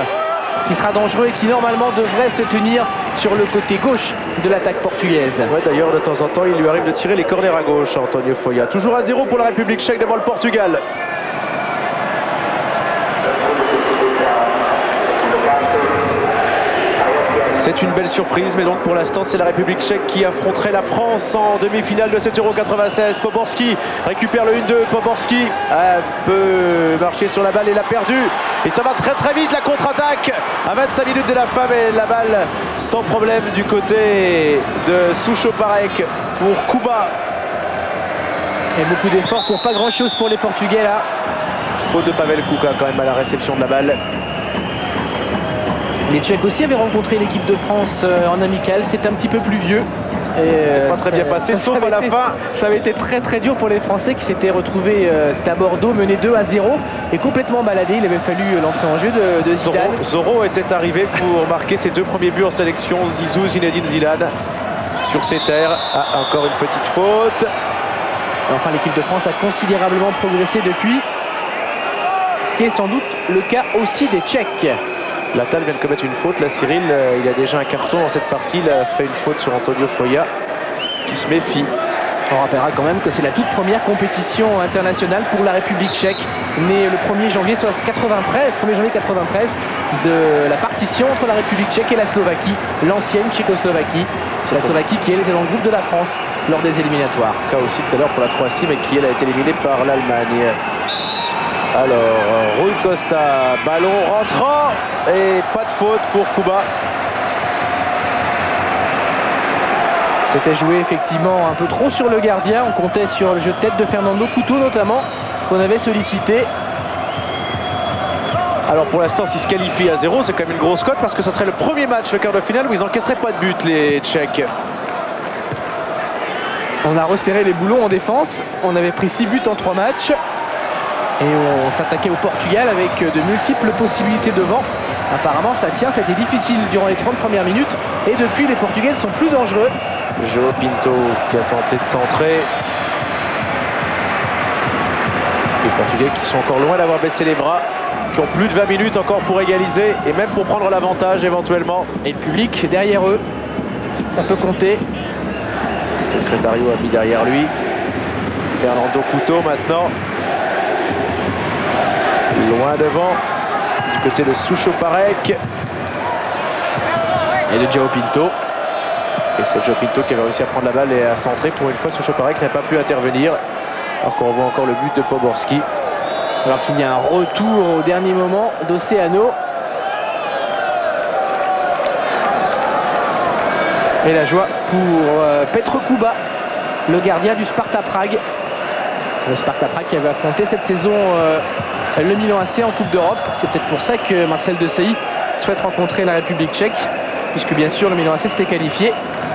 qui sera dangereux et qui normalement devrait se tenir sur le côté gauche de l'attaque portugaise. Ouais, d'ailleurs, de temps en temps, il lui arrive de tirer les corners à gauche, Antonio Folia. Toujours à 0 pour la République tchèque devant le Portugal. C'est une belle surprise, mais donc pour l'instant c'est la République tchèque qui affronterait la France en demi-finale de cet Euro 96. Poborski récupère le 1-2, Poborski a un peu marché sur la balle et l'a perdu. Et ça va très très vite, la contre-attaque à 25 minutes de la fin, et la balle sans problème du côté de Souchoparek pour Kuba. Et beaucoup d'efforts pour pas grand chose pour les Portugais là. Faute de Pavel Kuka quand même à la réception de la balle. Les Tchèques aussi avaient rencontré l'équipe de France en amical, c'est un petit peu plus vieux. C'était pas très bien passé, sauf à la fin. Ça avait été très très dur pour les Français qui s'étaient retrouvés, c'était à Bordeaux, menés 2-0 et complètement baladés. Il avait fallu l'entrée en jeu de Zidane. Zorro était arrivé pour marquer ses 2 premiers buts en sélection. Zizou, Zinedine Zidane sur ses terres. Ah, encore une petite faute. Et enfin, l'équipe de France a considérablement progressé depuis, ce qui est sans doute le cas aussi des Tchèques. Latal vient de commettre une faute. Là, Cyril, il a déjà un carton dans cette partie. Il a fait une faute sur Antonio Folia qui se méfie. On rappellera quand même que c'est la toute première compétition internationale pour la République tchèque, née le 1er janvier 93 de la partition entre la République tchèque et la Slovaquie, l'ancienne Tchécoslovaquie. C'est la Slovaquie qui, elle, était dans le groupe de la France lors des éliminatoires. Cas aussi tout à l'heure pour la Croatie, mais qui, elle, a été éliminée par l'Allemagne. Alors, Rui Costa, ballon rentrant et pas de faute pour Kuba. C'était joué effectivement un peu trop sur le gardien. On comptait sur le jeu de tête de Fernando Couto notamment, qu'on avait sollicité. Alors pour l'instant, s'ils se qualifient à 0, c'est quand même une grosse cote parce que ça serait le premier match, le quart de finale, où ils n'encaisseraient pas de but, les Tchèques. On a resserré les boulons en défense. On avait pris 6 buts en 3 matchs. Et on s'attaquait au Portugal avec de multiples possibilités devant. Apparemment ça tient, ça a été difficile durant les 30 premières minutes. Et depuis, les Portugais ne sont plus dangereux. João Pinto qui a tenté de centrer. Les Portugais qui sont encore loin d'avoir baissé les bras, qui ont plus de 20 minutes encore pour égaliser et même pour prendre l'avantage éventuellement. Et le public derrière eux, ça peut compter. Secretario a mis derrière lui. Fernando Couto maintenant. Loin devant, du côté de Souchoparek. Et de João Pinto. Et c'est João Pinto qui avait réussi à prendre la balle et à centrer. Pour une fois, Souchoparek n'a pas pu intervenir. Alors qu'on voit encore le but de Poborski. Alors qu'il y a un retour au dernier moment d'Océano. Et la joie pour Petr Kuba, le gardien du Sparta Prague. Le Sparta Prague qui avait affronté cette saison le Milan AC en Coupe d'Europe. C'est peut-être pour ça que Marcel Desailly souhaite rencontrer la République tchèque, puisque bien sûr le Milan AC s'était qualifié.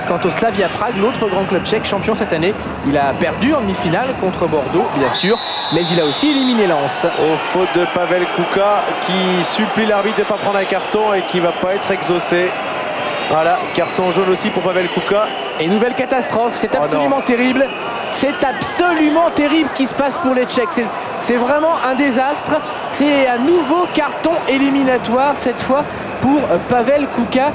Quant au Slavia Prague, l'autre grand club tchèque champion cette année, il a perdu en demi-finale contre Bordeaux, bien sûr, mais il a aussi éliminé Lens. Aux fautes de Pavel Kuka qui supplie l'arbitre de ne pas prendre un carton et qui ne va pas être exaucé. Voilà, carton jaune aussi pour Pavel Kuka. Et nouvelle catastrophe, c'est absolument terrible. C'est absolument terrible ce qui se passe pour les Tchèques. C'est vraiment un désastre. C'est un nouveau carton éliminatoire cette fois pour Pavel Kuka.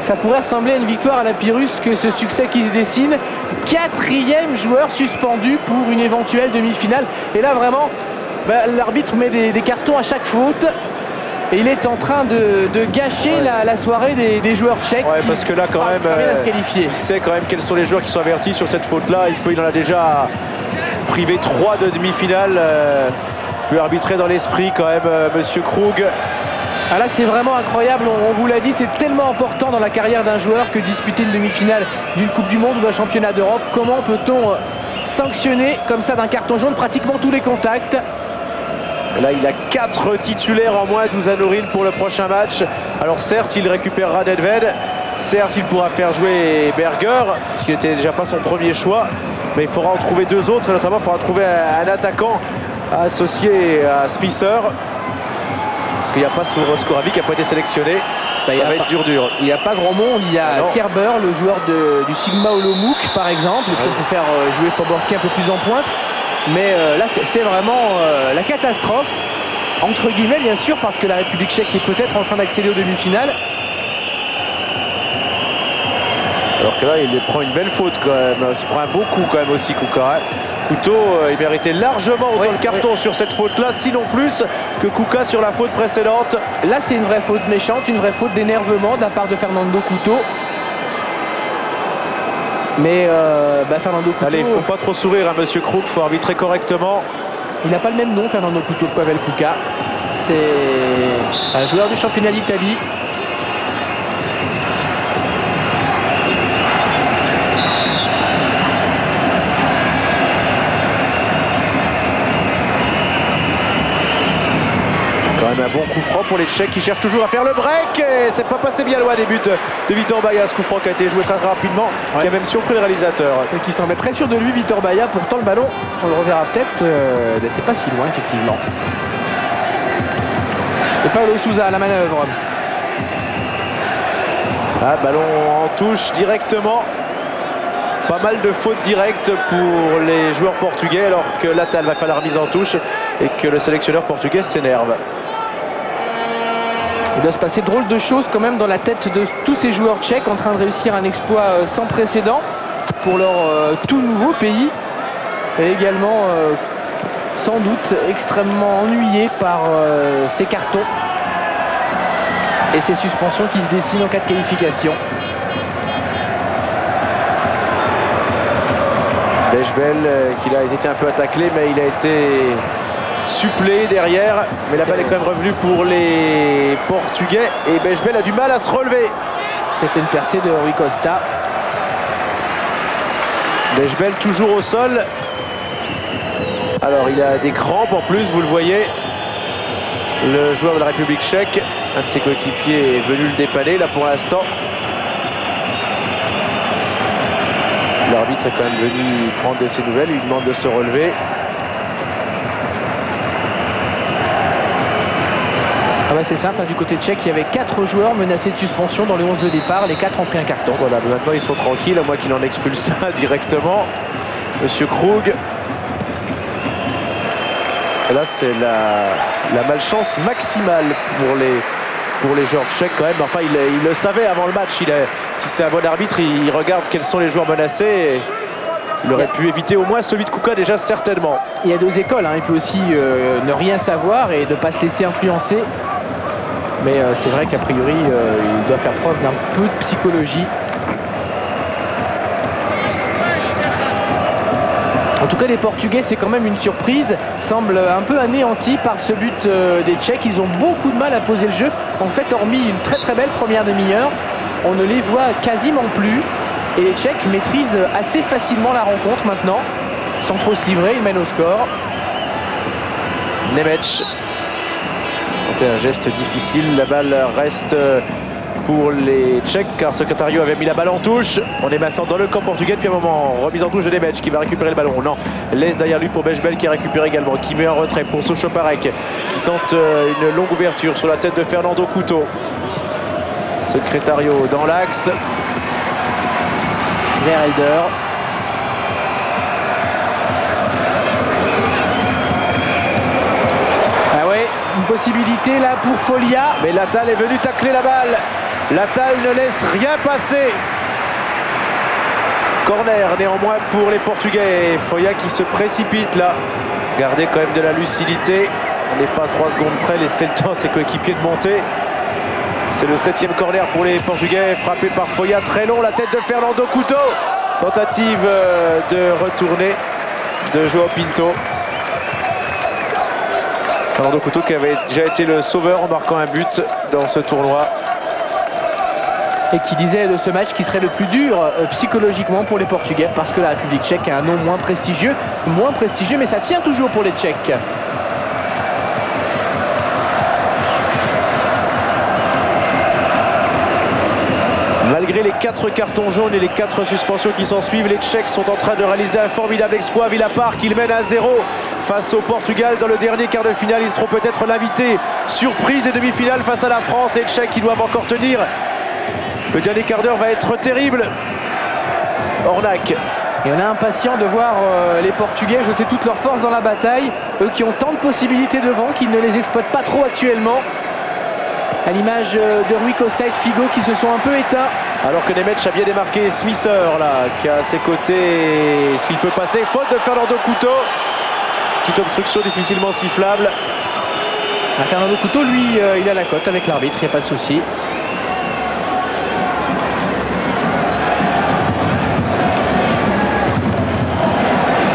Ça pourrait ressembler à une victoire à la Pyrrhus que ce succès qui se dessine. 4e joueur suspendu pour une éventuelle demi-finale. Et là vraiment, l'arbitre met des cartons à chaque faute. Et il est en train de gâcher la soirée des joueurs tchèques. Ouais, parce que là quand même, à se qualifier. Il sait quand même quels sont les joueurs qui sont avertis sur cette faute-là. Il en a déjà privé 3 de demi-finale. Il peut arbitrer dans l'esprit quand même, Monsieur Krug. Ah là c'est vraiment incroyable, on vous l'a dit, c'est tellement important dans la carrière d'un joueur que disputer une demi-finale d'une Coupe du Monde ou d'un championnat d'Europe. Comment peut-on sanctionner comme ça d'un carton jaune pratiquement tous les contacts? Là, il a 4 titulaires en moins, Dusan-Oril pour le prochain match. Alors certes, il récupérera Nedved. Certes, il pourra faire jouer Berger, ce qui n'était déjà pas son premier choix. Mais il faudra en trouver 2 autres, et notamment il faudra trouver un attaquant associé à Smisser. Parce qu'il n'y a pas Skoravi qui n'a pas été sélectionné. Ça va être dur. Il n'y a pas grand monde. Il y a Kerber, le joueur du Sigma Olomouc par exemple, qui peut faire jouer Poborski un peu plus en pointe. Mais là c'est vraiment la catastrophe, entre guillemets bien sûr, parce que la République tchèque est peut-être en train d'accéder aux demi-finales. Alors que là il prend une belle faute quand même, il prend un beau coup quand même aussi Kuka. Couteau, il méritait largement autant le carton sur cette faute-là, sinon plus que Kuka sur la faute précédente. Là c'est une vraie faute méchante, une vraie faute d'énervement de la part de Fernando Couto. Mais Fernando Couto... Allez, il ne faut pas trop sourire à Monsieur Krug, il faut arbitrer correctement. Il n'a pas le même nom, Fernando Couto, que Pavel Kuka. C'est un joueur du championnat d'Italie. Un bon coup franc pour les Tchèques qui cherchent toujours à faire le break. Et c'est pas passé bien loin des buts de Vitor Baia. Ce coup franc qui a été joué très rapidement, qui a même surpris le réalisateur. Et qui semblait très sûr de lui, Vitor Baia. Pourtant le ballon, on le reverra peut-être, n'était pas si loin effectivement. Et Paulo Sousa à la manœuvre. Ballon en touche directement. Pas mal de fautes directes pour les joueurs portugais, alors que Latal va faire la remise en touche et que le sélectionneur portugais s'énerve. Il doit se passer drôle de choses quand même dans la tête de tous ces joueurs tchèques en train de réussir un exploit sans précédent pour leur tout nouveau pays. Et également sans doute extrêmement ennuyés par ces cartons et ces suspensions qui se dessinent en cas de qualification. Bechbel qui a hésité un peu à tacler, mais il a été supplé derrière. Mais la balle est quand même revenue pour les Portugais et Bechbel a du mal à se relever. C'était une percée de Rui Costa. Bechbel toujours au sol. Alors il a des crampes en plus, vous le voyez. Le joueur de la République tchèque, un de ses coéquipiers est venu le dépanner là pour l'instant. L'arbitre est quand même venu prendre de ses nouvelles, il lui demande de se relever. C'est simple, hein, du côté tchèque, il y avait 4 joueurs menacés de suspension dans les 11 de départ, les 4 ont pris un carton. Voilà, mais maintenant ils sont tranquilles, à moins qu'il en expulse un directement. Monsieur Krug. Et là c'est la malchance maximale pour les joueurs tchèques quand même. Enfin il le savait avant le match, si c'est un bon arbitre, il regarde quels sont les joueurs menacés. Et il aurait pu éviter au moins celui de Kuka déjà certainement. Il y a 2 écoles, hein. Il peut aussi ne rien savoir et ne pas se laisser influencer. Mais c'est vrai qu'a priori, il doit faire preuve d'un peu de psychologie. En tout cas, les Portugais, c'est quand même une surprise. Semblent un peu anéantis par ce but des Tchèques. Ils ont beaucoup de mal à poser le jeu. En fait, hormis une très belle première demi-heure, on ne les voit quasiment plus. Et les Tchèques maîtrisent assez facilement la rencontre maintenant. Sans trop se livrer, ils mènent au score. Nemec. C'était un geste difficile, la balle reste pour les Tchèques car Secretario avait mis la balle en touche. On est maintenant dans le camp portugais depuis un moment. Remise en touche de Nemec qui va récupérer le ballon. Non, laisse derrière lui pour Bechbel qui récupère également, qui met en retrait pour Sochoparek qui tente une longue ouverture sur la tête de Fernando Couto. Secretario dans l'axe. Vers Elder. Une possibilité là pour Folia. Mais Latal est venu tacler la balle. Latal ne laisse rien passer. Corner néanmoins pour les Portugais. Folia qui se précipite là. Gardez quand même de la lucidité. On n'est pas 3 secondes près. Laissez le temps à ses coéquipiers de monter. C'est le 7e corner pour les Portugais. Frappé par Folia. Très long. La tête de Fernando Couto. Tentative de retourner de João Pinto. Fernando Couto qui avait déjà été le sauveur en marquant un but dans ce tournoi. Et qui disait de ce match qui serait le plus dur psychologiquement pour les Portugais parce que la République tchèque a un nom moins prestigieux mais ça tient toujours pour les Tchèques. Malgré les 4 cartons jaunes et les 4 suspensions qui s'en suivent, les Tchèques sont en train de réaliser un formidable exploit. Villa Park, ils mènent à 0 face au Portugal dans le dernier quart de finale. Ils seront peut-être l'invité surprise et demi-finale face à la France. Les Tchèques qui doivent encore tenir. Le dernier quart d'heure va être terrible. Ornac. Et on est impatient de voir les Portugais jeter toute leur force dans la bataille. Eux qui ont tant de possibilités devant, qu'ils ne les exploitent pas trop actuellement. À l'image de Rui Costa et de Figo qui se sont un peu éteints. Alors que Nemec a bien démarqué Smither là, qui a à ses côtés, s'il peut passer. Faute de Fernando Couto. Petite obstruction difficilement sifflable. Fernando Couto, lui, il a la cote avec l'arbitre, il n'y a pas de souci.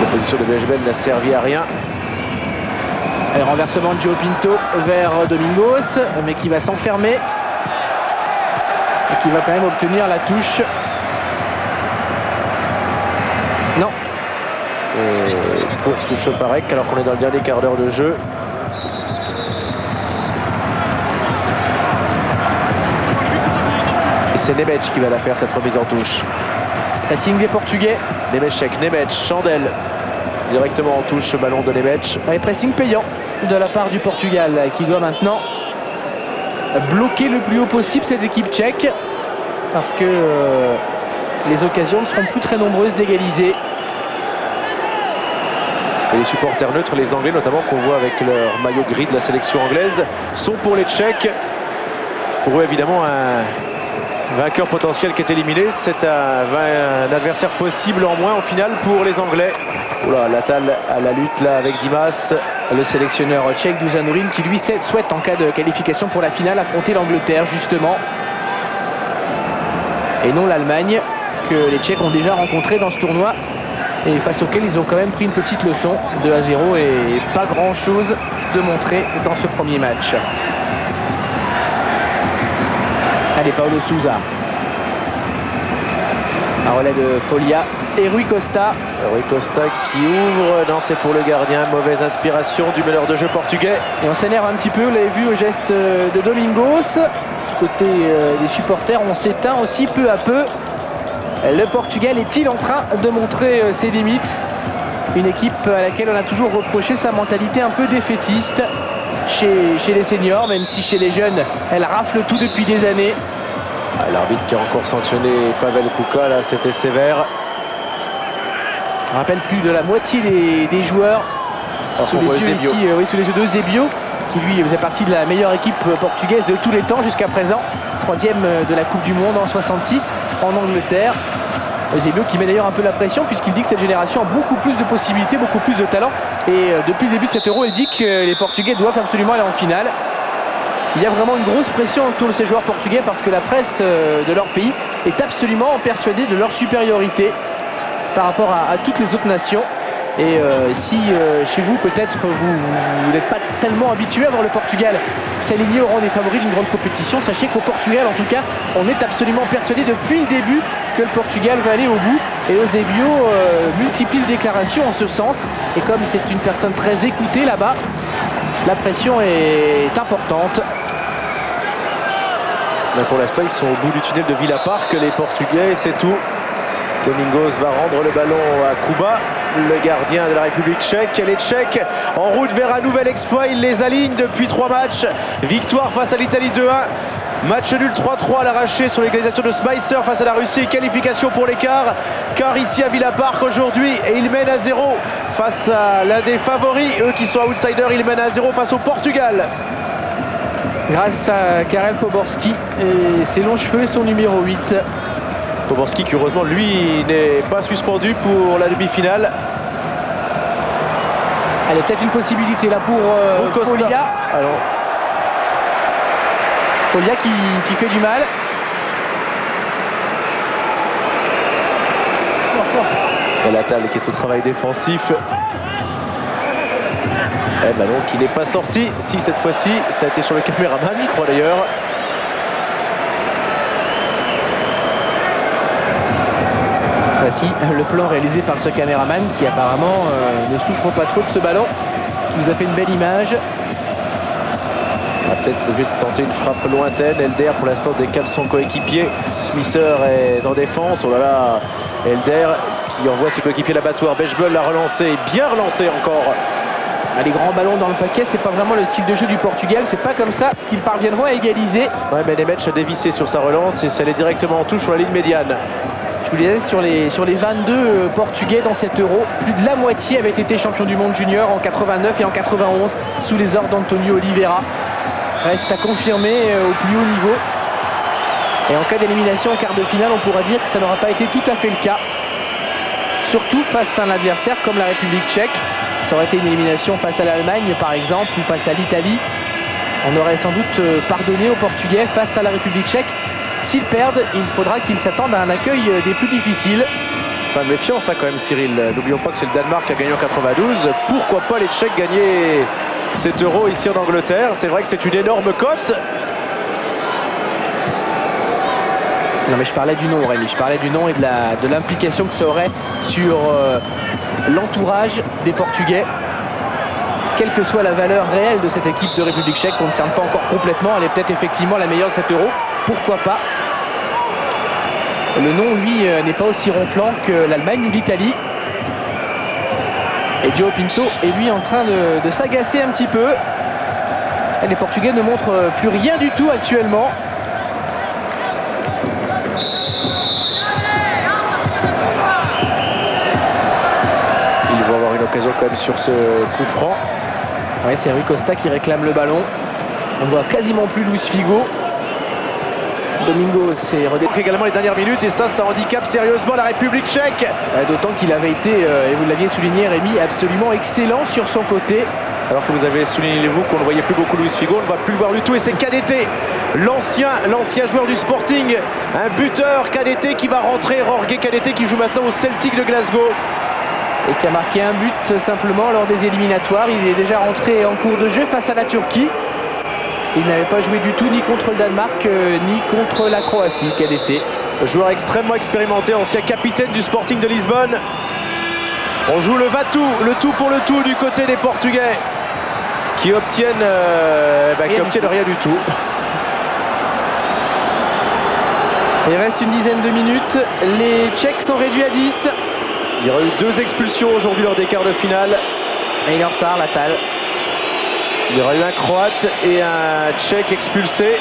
La position de Bejbel n'a servi à rien. Et renversement de João Pinto vers Domingos, mais qui va s'enfermer et qui va quand même obtenir la touche. Non. C'est course sous Choparek alors qu'on est dans le dernier quart d'heure de jeu. Et c'est Nemec qui va la faire cette remise en touche. Pressing des Portugais. Nemec, Chandel. Directement en touche ce ballon de Nemec. Et pressing payant de la part du Portugal qui doit maintenant bloquer le plus haut possible cette équipe tchèque parce que les occasions ne seront plus très nombreuses d'égaliser. Et les supporters neutres, les Anglais notamment, qu'on voit avec leur maillot gris de la sélection anglaise, sont pour les Tchèques. Pour eux évidemment un vainqueur potentiel qui est éliminé, c'est un adversaire possible en moins en finale pour les Anglais. Oula, Latal à la lutte là avec Dimas. Le sélectionneur tchèque Dusan Urin qui lui souhaite en cas de qualification pour la finale affronter l'Angleterre justement. Et non l'Allemagne que les Tchèques ont déjà rencontré dans ce tournoi et face auquel ils ont quand même pris une petite leçon de 2-0 et pas grand chose de montrer dans ce premier match. Allez, Paulo Sousa. Un relais de Folia et Rui Costa. Rui Costa qui ouvre, non c'est pour le gardien, mauvaise inspiration du meneur de jeu portugais. Et on s'énerve un petit peu, vous l'avez vu au geste de Domingos. Côté des supporters, on s'éteint aussi peu à peu. Le Portugal est-il en train de montrer ses limites? Une équipe à laquelle on a toujours reproché sa mentalité un peu défaitiste chez les seniors, même si chez les jeunes, elle rafle tout depuis des années. L'arbitre qui a encore sanctionné Pavel Kuka, là c'était sévère. On rappelle plus de la moitié des joueurs sous les yeux ici, sous les yeux de Zebio, qui lui faisait partie de la meilleure équipe portugaise de tous les temps jusqu'à présent. 3e de la Coupe du Monde en 66 en Angleterre. Zebio qui met d'ailleurs un peu la pression puisqu'il dit que cette génération a beaucoup plus de possibilités, beaucoup plus de talent. Et depuis le début de cet Euro, il dit que les Portugais doivent absolument aller en finale. Il y a vraiment une grosse pression autour de ces joueurs portugais parce que la presse de leur pays est absolument persuadée de leur supériorité par rapport à toutes les autres nations. Et si chez vous peut-être vous n'êtes pas tellement habitué à voir le Portugal s'aligner au rang des favoris d'une grande compétition, sachez qu'au Portugal en tout cas on est absolument persuadé depuis le début que le Portugal va aller au bout. Et Eusebio multiplie les déclarations en ce sens, et comme c'est une personne très écoutée là-bas, la pression est importante. Mais pour l'instant ils sont au bout du tunnel de Villa Park, les Portugais, c'est tout. Domingos va rendre le ballon à Kuba, le gardien de la République tchèque. Les Tchèques en route vers un nouvel exploit, ils les alignent depuis 3 matchs. Victoire face à l'Italie 2-1. Match nul 3-3 à l'arraché sur l'égalisation de Smither face à la Russie. Qualification pour l'écart, car ici à Villa Park aujourd'hui, et ils mènent à 0 face à l'un des favoris. Eux qui sont outsiders, ils mènent à 0 face au Portugal. grâce à Karel Poborski et ses longs cheveux et son numéro 8. Poborski qui heureusement lui n'est pas suspendu pour la demi-finale. Elle est peut-être une possibilité là pour Folia. Alors, Folia qui fait du mal. Et Latal qui est au travail défensif. Eh ben donc il n'est pas sorti. Si cette fois-ci, ça a été sur le caméraman, je crois d'ailleurs. Voici le plan réalisé par ce caméraman qui apparemment ne souffre pas trop de ce ballon, qui nous a fait une belle image. On va peut-être obligé de tenter une frappe lointaine. Elder pour l'instant décale son coéquipier. Smisser est en défense. Oh là là, Elder qui envoie ses coéquipiers à l'abattoir. Bechbel l'a relancé, bien relancé encore. Les grands ballons dans le paquet, c'est pas vraiment le style de jeu du Portugal. C'est pas comme ça qu'ils parviendront à égaliser. Ouais, mais Nemec a dévissé sur sa relance et ça allait directement en touche sur la ligne médiane. Je vous disais, sur les 22 Portugais dans cet Euro, plus de la moitié avaient été champions du monde junior en 89 et en 91 sous les ordres d'Antonio Oliveira. Reste à confirmer au plus haut niveau. Et en cas d'élimination en quart de finale, on pourra dire que ça n'aura pas été tout à fait le cas. Surtout face à un adversaire comme la République tchèque. Ça aurait été une élimination face à l'Allemagne par exemple ou face à l'Italie. On aurait sans doute pardonné aux Portugais face à la République tchèque. S'ils perdent, il faudra qu'ils s'attendent à un accueil des plus difficiles. Pas de méfiance quand même Cyril. N'oublions pas que c'est le Danemark qui a gagné en 92. Pourquoi pas les Tchèques gagner cet Euro ici en Angleterre? C'est vrai que c'est une énorme cote. Non mais je parlais du nom Rémi, je parlais du nom et de l'implication que ça aurait sur l'entourage des Portugais. Quelle que soit la valeur réelle de cette équipe de République tchèque, qu'on ne cerne pas encore complètement, elle est peut-être effectivement la meilleure de cet Euro. Pourquoi pas? Le nom, lui, n'est pas aussi ronflant que l'Allemagne ou l'Italie. Et João Pinto est lui en train de s'agacer un petit peu. Et les Portugais ne montrent plus rien du tout actuellement. Ils vont avoir une occasion quand même sur ce coup franc. Oui, c'est Rui Costa qui réclame le ballon. On ne voit quasiment plus Luis Figo. Domingo s'est redémarré également les dernières minutes et ça handicape sérieusement la République tchèque. D'autant qu'il avait été, et vous l'aviez souligné Rémi, absolument excellent sur son côté. Alors que vous avez souligné vous qu'on ne voyait plus beaucoup Luis Figo, on ne va plus le voir du tout et c'est KDT, l'ancien joueur du Sporting, un buteur KDT qui va rentrer, Jorge KDT qui joue maintenant au Celtic de Glasgow. Et qui a marqué un but simplement lors des éliminatoires. Il est déjà rentré en cours de jeu face à la Turquie. Il n'avait pas joué du tout ni contre le Danemark ni contre la Croatie, KDT. Joueur extrêmement expérimenté, ancien capitaine du Sporting de Lisbonne. On joue le va-tout, le tout pour le tout du côté des Portugais qui obtiennent rien du tout. Il reste une dizaine de minutes. Les Tchèques sont réduits à 10. Il y aura eu 2 expulsions aujourd'hui lors des quarts de finale. Et il est en retard, Latal. Il y aura eu un Croate et un Tchèque expulsé.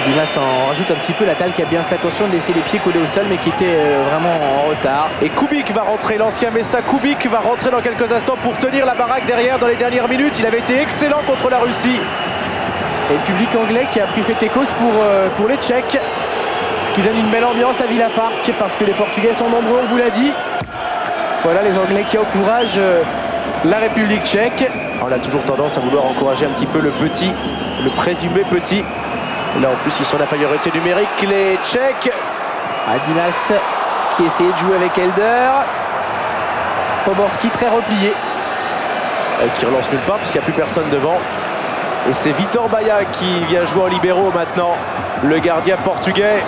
Dimas en rajoute un petit peu. Latal qui a bien fait attention de laisser les pieds collés au sol mais qui était vraiment en retard. Et Kubik va rentrer, l'ancien Messa Kubik va rentrer dans quelques instants pour tenir la baraque derrière dans les dernières minutes. Il avait été excellent contre la Russie. Et le public anglais qui a pris fait cause pour les Tchèques. Ce qui donne une belle ambiance à Villa Park parce que les Portugais sont nombreux, on vous l'a dit. Voilà les Anglais qui encouragent la République tchèque. On a toujours tendance à vouloir encourager un petit peu le petit, le présumé petit. Là en plus ils sont la infériorité numérique, les Tchèques. Dimas qui essayait de jouer avec Elder. Poborski très replié. Qui relance nulle part parce qu'il n'y a plus personne devant. Et c'est Vitor Baia qui vient jouer en libéraux maintenant, le gardien portugais.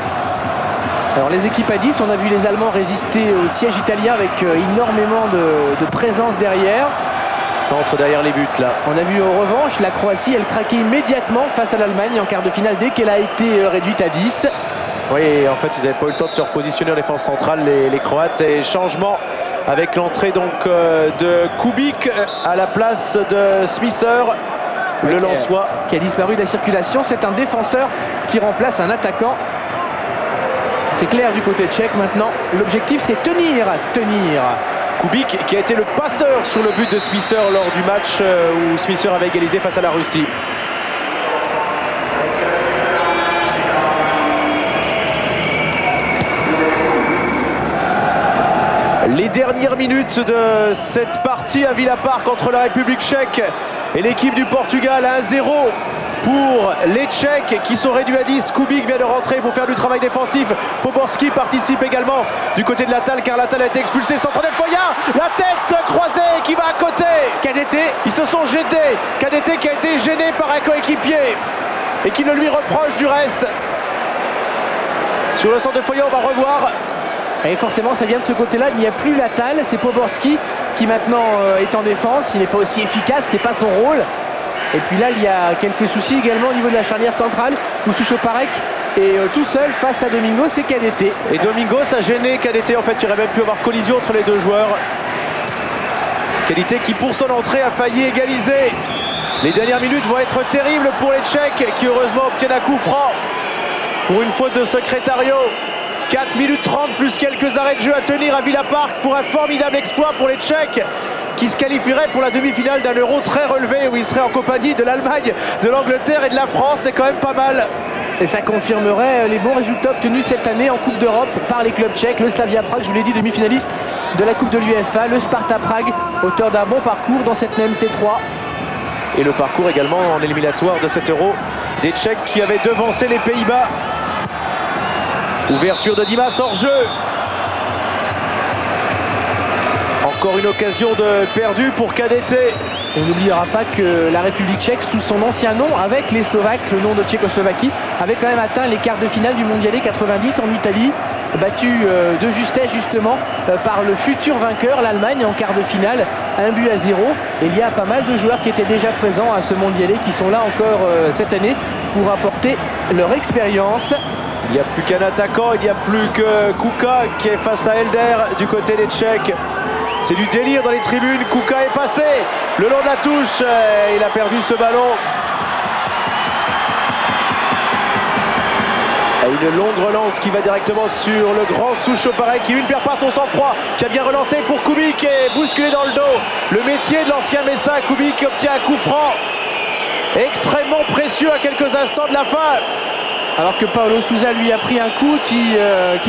Alors les équipes à 10, on a vu les Allemands résister au siège italien avec énormément de présence derrière. Centre derrière les buts là. On a vu en revanche la Croatie, elle craquait immédiatement face à l'Allemagne en quart de finale dès qu'elle a été réduite à 10. Oui, en fait ils n'avaient pas eu le temps de se repositionner en défense centrale les Croates. Et changement avec l'entrée donc de Kubik à la place de Smisser. Le Lensois qui a disparu de la circulation. C'est un défenseur qui remplace un attaquant. C'est clair du côté tchèque maintenant. L'objectif c'est tenir. Kubik qui a été le passeur sur le but de Smisser lors du match où Smisser avait égalisé face à la Russie. Les dernières minutes de cette partie à Villa Park entre la République tchèque et l'équipe du Portugal à 1-0 pour les Tchèques qui sont réduits à 10. Kubík vient de rentrer pour faire du travail défensif. Poborski participe également du côté de Latal car Latal a été expulsé. Centre de Foya, la tête croisée qui va à côté. KDT, ils se sont jetés. KDT qui a été gêné par un coéquipier et qui ne lui reproche du reste. Sur le centre de Foya, on va revoir. Et forcément, ça vient de ce côté-là. Il n'y a plus Latal. C'est Poborski qui maintenant est en défense. Il n'est pas aussi efficace, c'est pas son rôle. Et puis là, il y a quelques soucis également au niveau de la charnière centrale où Suchoparek est tout seul face à Domingos et KDT. Et Domingos a gêné KDT. En fait, il aurait même pu avoir collision entre les deux joueurs. KDT qui, pour son entrée, a failli égaliser. Les dernières minutes vont être terribles pour les Tchèques qui, heureusement, obtiennent un coup franc pour une faute de Secretario. 4 minutes 30 plus quelques arrêts de jeu à tenir à Villa Park pour un formidable exploit pour les Tchèques qui se qualifieraient pour la demi-finale d'un Euro très relevé où ils seraient en compagnie de l'Allemagne, de l'Angleterre et de la France. C'est quand même pas mal. Et ça confirmerait les bons résultats obtenus cette année en Coupe d'Europe par les clubs tchèques. Le Slavia Prague, je vous l'ai dit, demi-finaliste de la Coupe de l'UEFA. Le Sparta Prague, auteur d'un bon parcours dans cette même C3. Et le parcours également en éliminatoire de cet Euro des Tchèques qui avaient devancé les Pays-Bas. Ouverture de Dimas hors jeu. Encore une occasion de perdu pour KDT. On n'oubliera pas que la République tchèque, sous son ancien nom, avec les Slovaques, le nom de Tchécoslovaquie, avait quand même atteint les quarts de finale du Mondialé 90 en Italie, battu de justesse justement par le futur vainqueur, l'Allemagne, en quart de finale, 1-0. Et il y a pas mal de joueurs qui étaient déjà présents à ce Mondialé, qui sont là encore cette année pour apporter leur expérience. Il n'y a plus qu'un attaquant, il n'y a plus que Kuka qui est face à Elder du côté des Tchèques. C'est du délire dans les tribunes. Kuka est passé le long de la touche. Il a perdu ce ballon. Et une longue relance qui va directement sur le grand Suchoparek qui lui ne perd pas son sang-froid, qui a bien relancé pour Kubík et bousculé dans le dos. Le métier de l'ancien Messin. Kubík obtient un coup franc extrêmement précieux à quelques instants de la fin. Alors que Paulo Sousa lui a pris un coup qui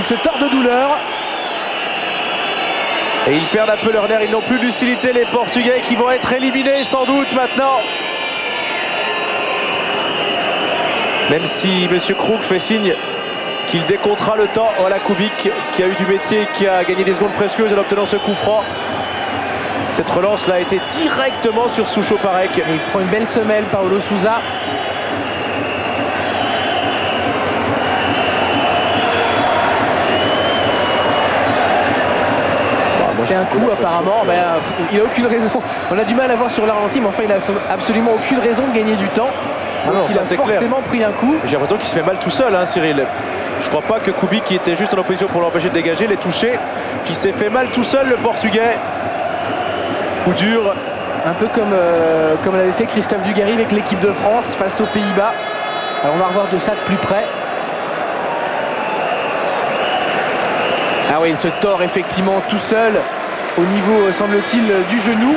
se tord de douleur. Et ils perdent un peu leur nerf, ils n'ont plus de lucidité, les Portugais qui vont être éliminés sans doute maintenant. Même si M. Krug fait signe qu'il décomptera le temps. Voilà Kubík qui a eu du métier, qui a gagné des secondes précieuses en obtenant ce coup franc. Cette relance là a été directement sur Suchoparek. Il prend une belle semelle, Paulo Sousa. C'est un coup apparemment, il n'a aucune raison. On a du mal à voir sur le ralenti, mais enfin il n'a absolument aucune raison de gagner du temps. Ah non, il a forcément pris un coup. J'ai l'impression qu'il se fait mal tout seul, hein, Cyril. Je crois pas que Kubík, qui était juste en opposition pour l'empêcher de dégager, l'ait touché. Qui s'est fait mal tout seul, le Portugais. Coup dur. Un peu comme l'avait fait Christophe Dugarry avec l'équipe de France face aux Pays-Bas. Alors on va revoir de ça de plus près. Ah oui, il se tord effectivement tout seul au niveau, semble-t-il, du genou.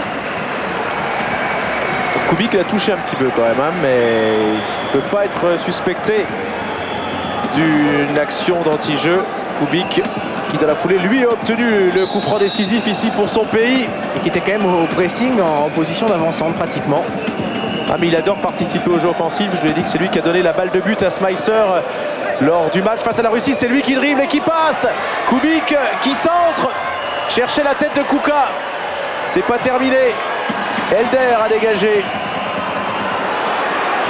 Kubík l'a touché un petit peu quand même, hein, mais il ne peut pas être suspecté d'une action d'anti-jeu. Kubík qui dans la foulée, lui, a obtenu le coup franc décisif ici pour son pays. Et qui était quand même au pressing en position d'avancante pratiquement. Ah mais il adore participer au jeu offensif. Je lui ai dit que c'est lui qui a donné la balle de but à Smeisser lors du match face à la Russie. C'est lui qui dribble et qui passe. Kubík qui centre. Chercher la tête de Kuka. C'est pas terminé. Elder a dégagé.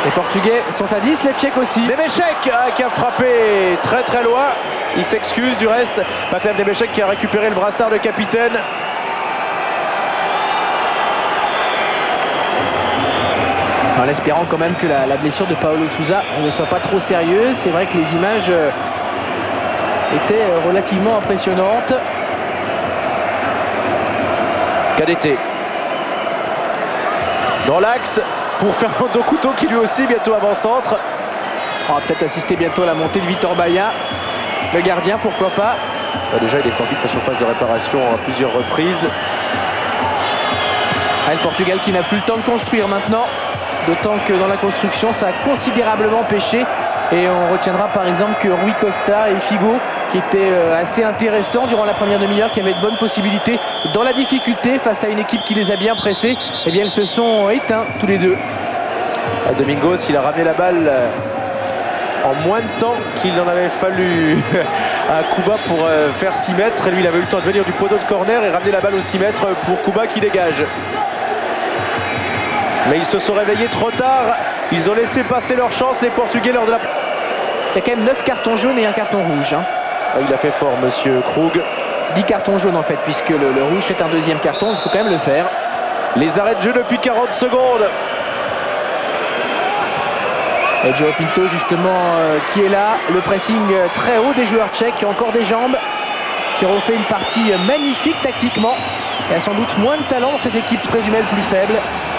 Les Portugais sont à 10, les Tchèques aussi. Nebešek qui a frappé très très loin. Il s'excuse du reste. Vaclav Nebešek qui a récupéré le brassard de capitaine. En espérant quand même que la blessure de Paulo Sousa ne soit pas trop sérieuse. C'est vrai que les images étaient relativement impressionnantes. KDT dans l'axe pour Fernando Couto qui lui aussi bientôt avant-centre. On va peut-être assister bientôt à la montée de Vitor Baia. Le gardien, pourquoi pas. Déjà il est sorti de sa surface de réparation à plusieurs reprises. Le Portugal qui n'a plus le temps de construire maintenant. D'autant que dans la construction, ça a considérablement pêché. Et on retiendra par exemple que Rui Costa et Figo, qui était assez intéressant durant la première demi-heure, qui avait de bonnes possibilités dans la difficulté face à une équipe qui les a bien pressés. Eh bien, ils se sont éteints tous les deux. Domingos, il a ramené la balle en moins de temps qu'il en avait fallu à Kuba pour faire 6 mètres. Et lui, il avait eu le temps de venir du poteau de corner et ramener la balle aux 6 mètres pour Kuba qui dégage. Mais ils se sont réveillés trop tard. Ils ont laissé passer leur chance, les Portugais, lors de la... Il y a quand même 9 cartons jaunes et un carton rouge. Hein. Il a fait fort, monsieur Krug. 10 cartons jaunes en fait, puisque le rouge fait un deuxième carton. Il faut quand même le faire. Les arrêts de jeu depuis 40 secondes. Et João Pinto justement qui est là. Le pressing très haut des joueurs tchèques qui ont encore des jambes, qui auront fait une partie magnifique tactiquement. Il y a sans doute moins de talent dans cette équipe présumée le plus faible.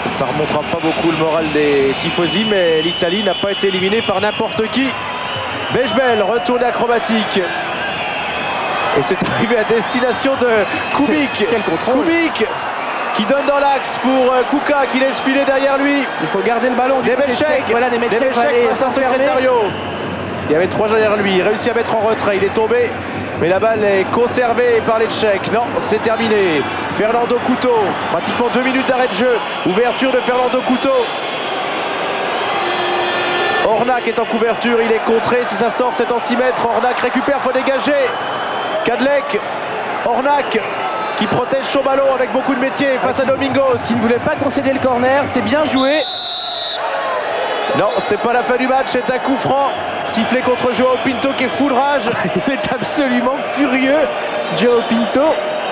Ça ne remontera pas beaucoup le moral des tifosi, mais l'Italie n'a pas été éliminée par n'importe qui. Bejbel, retourné acrobatique. Et c'est arrivé à destination de Kubik. Quel contrôle. Kubik qui donne dans l'axe pour Kuka qui laisse filer derrière lui. Il faut garder le ballon. Nemetchek, voilà, Nemetchek face à Secretario. Il y avait 3 joueurs derrière lui. Il réussit à mettre en retrait. Il est tombé. Mais la balle est conservée par les Tchèques. Non, c'est terminé. Fernando Couto, pratiquement 2 minutes d'arrêt de jeu. Ouverture de Fernando Couto. Ornac est en couverture, il est contré. Si ça sort, c'est en 6 mètres. Ornac récupère, faut dégager. Kadlec, Ornac qui protège son ballon avec beaucoup de métier face à Domingos. S'il ne voulait pas concéder le corner, c'est bien joué. Non, c'est pas la fin du match, c'est un coup franc. Sifflé contre João Pinto qui est full rage. Il est absolument furieux, João Pinto.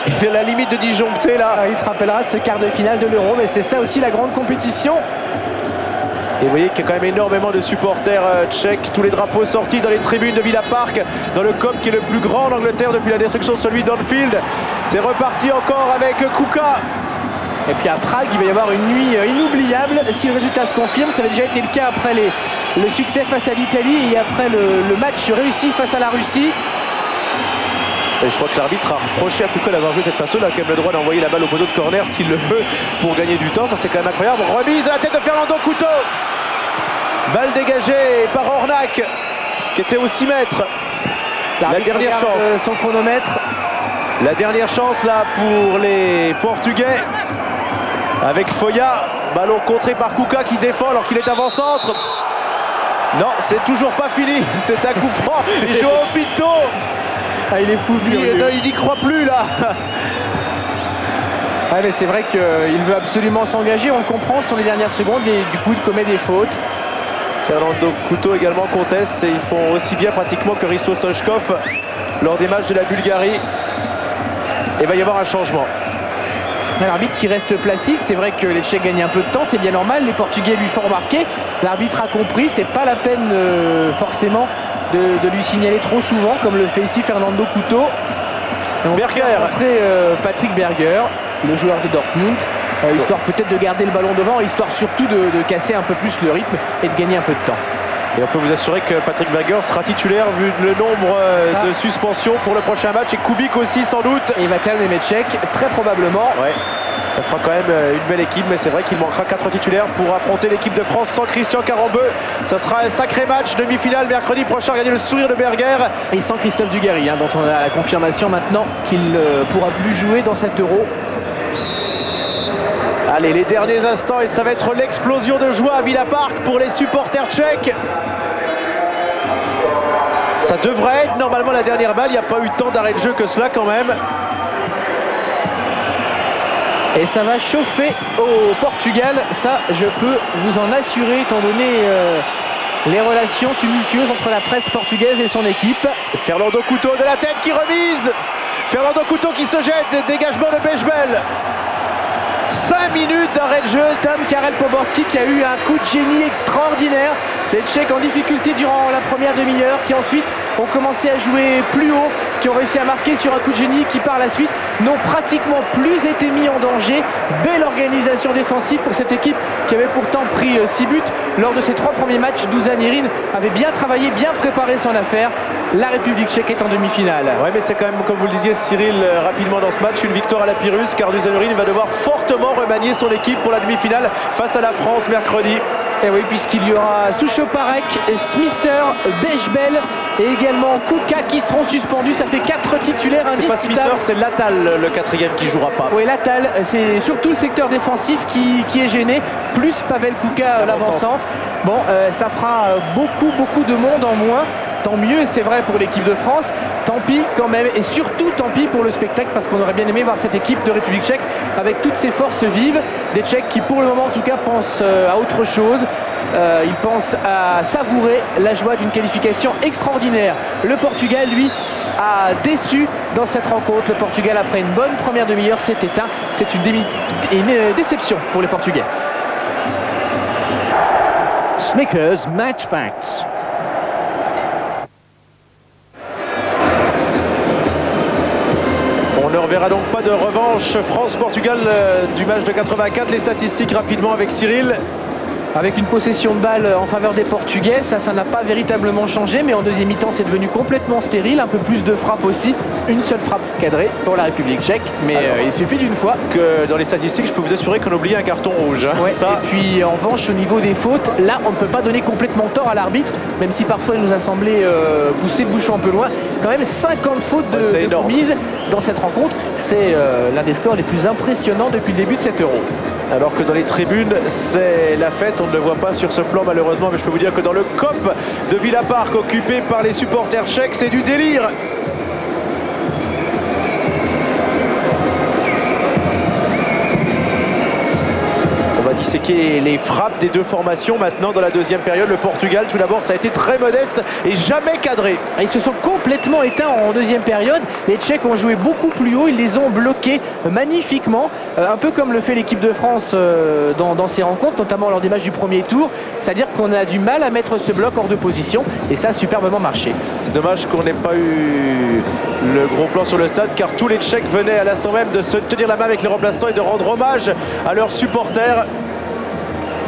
Il est à la limite de disjoncter là. Il se rappellera de ce quart de finale de l'Euro, mais c'est ça aussi la grande compétition. Et vous voyez qu'il y a quand même énormément de supporters tchèques, tous les drapeaux sortis dans les tribunes de Villa Park, dans le COP qui est le plus grand en Angleterre depuis la destruction de celui d'Anfield. C'est reparti encore avec Kuka. Et puis à Prague, il va y avoir une nuit inoubliable. Si le résultat se confirme, ça avait déjà été le cas après le succès face à l'Italie et après le match réussi face à la Russie. Et je crois que l'arbitre a reproché à Kuka d'avoir joué de cette façon. Il a quand même le droit d'envoyer la balle au poteau de corner s'il le veut pour gagner du temps. Ça, c'est quand même incroyable. Remise à la tête de Fernando Couto. Balle dégagée par Ornac qui était au 6 mètres. La dernière chance. Son chronomètre. La dernière chance là pour les Portugais. Avec Foya. Ballon contré par Kuka qui défend alors qu'il est avant-centre. Non, c'est toujours pas fini. C'est un coup franc. Et João Pinto. Ah, il est fou. Il n'y croit plus là. Ouais, mais c'est vrai qu'il veut absolument s'engager. On le comprend sur les dernières secondes et du coup il commet des fautes. Fernando Couto également conteste et ils font aussi bien pratiquement que Risto Stoichkov lors des matchs de la Bulgarie. Et il va y avoir un changement. L'arbitre qui reste placide, c'est vrai que les Tchèques gagnent un peu de temps, c'est bien normal, les Portugais lui font remarquer. L'arbitre a compris, c'est pas la peine forcément de lui signaler trop souvent comme le fait ici Fernando Couto. Berger. Patrick Berger, le joueur de Dortmund, histoire peut-être de garder le ballon devant, histoire surtout de casser un peu plus le rythme et de gagner un peu de temps. Et on peut vous assurer que Patrick Berger sera titulaire vu le nombre de suspensions pour le prochain match et Kubik aussi sans doute. Et Vakan Nemetchek très probablement. Ouais. Ça fera quand même une belle équipe, mais c'est vrai qu'il manquera 4 titulaires pour affronter l'équipe de France sans Christian Carambeu. Ça sera un sacré match, demi-finale mercredi prochain. Regardez le sourire de Berger. Et sans Christophe Dugarry, dont on a la confirmation maintenant qu'il ne pourra plus jouer dans cet Euro. Allez, les derniers instants et ça va être l'explosion de joie à Villa Park pour les supporters tchèques. Ça devrait être normalement la dernière balle. Il n'y a pas eu tant d'arrêt de jeu que cela quand même. Et ça va chauffer au Portugal, ça je peux vous en assurer étant donné les relations tumultueuses entre la presse portugaise et son équipe. Fernando Couto de la tête qui remise. Fernando Couto qui se jette, dégagement de Bejbel. 5 minutes d'arrêt de jeu. Tom Karel Poborski qui a eu un coup de génie extraordinaire. Les Tchèques en difficulté durant la première demi-heure qui ensuite ont commencé à jouer plus haut, qui ont réussi à marquer sur un coup de génie qui par la suite n'ont pratiquement plus été mis en danger. Belle organisation défensive pour cette équipe qui avait pourtant pris 6 buts lors de ses 3 premiers matchs. Dusan Irin avait bien travaillé, bien préparé son affaire. La République tchèque est en demi-finale. Ouais, mais c'est quand même, comme vous le disiez Cyril, rapidement dans ce match, une victoire à la Pyrrhus car Dusan Irin va devoir fortement remanier son équipe pour la demi-finale face à la France mercredi. Et oui, puisqu'il y aura Souchoparek, Smisser, Bechbel et également Kuka qui seront suspendus. Ça fait 4 titulaires C'est pas Smisser, indiscutables. c'est Latal, le quatrième qui jouera pas. Oui, Latal, c'est surtout le secteur défensif qui est gêné, plus Pavel Kuka, l'avant-centre. Bon, ça fera beaucoup de monde en moins. Tant mieux, c'est vrai pour l'équipe de France. Tant pis quand même, et surtout tant pis pour le spectacle, parce qu'on aurait bien aimé voir cette équipe de République tchèque avec toutes ses forces vives. Des Tchèques qui pour le moment en tout cas pensent à autre chose. Ils pensent à savourer la joie d'une qualification extraordinaire. Le Portugal, lui, a déçu dans cette rencontre. Le Portugal, après une bonne première demi-heure, s'est éteint. C'est une déception pour les Portugais. Snickers Match Facts. On ne reverra donc pas de revanche France-Portugal du match de 84. Les statistiques rapidement avec Cyril. Avec une possession de balle en faveur des Portugais, ça n'a pas véritablement changé, mais en deuxième mi-temps c'est devenu complètement stérile, un peu plus de frappes aussi, une seule frappe cadrée pour la République tchèque, mais il suffit d'une fois. Que dans les statistiques, je peux vous assurer qu'on a oublié un carton rouge. Ouais, Ça... Et puis en revanche au niveau des fautes, là on ne peut pas donner complètement tort à l'arbitre, même si parfois il nous a semblé pousser le bouchon un peu loin. Quand même 50 fautes de commises dans cette rencontre, c'est l'un des scores les plus impressionnants depuis le début de cet Euro. Alors que dans les tribunes, c'est la fête. On ne le voit pas sur ce plan malheureusement, mais je peux vous dire que dans le COP de Villa Park, occupé par les supporters tchèques, c'est du délire. On va disséquer les frappes des deux formations maintenant dans la deuxième période. Le Portugal, tout d'abord, ça a été très modeste et jamais cadré. Ils se sont complètement éteints en deuxième période. Les Tchèques ont joué beaucoup plus haut, ils les ont bloqués magnifiquement, un peu comme le fait l'équipe de France dans ces rencontres, notamment lors des matchs du premier tour. C'est-à-dire qu'on a du mal à mettre ce bloc hors de position et ça a superbement marché. C'est dommage qu'on n'ait pas eu le gros plan sur le stade, car tous les Tchèques venaient à l'instant même de se tenir la main avec les remplaçants et de rendre hommage à leurs supporters.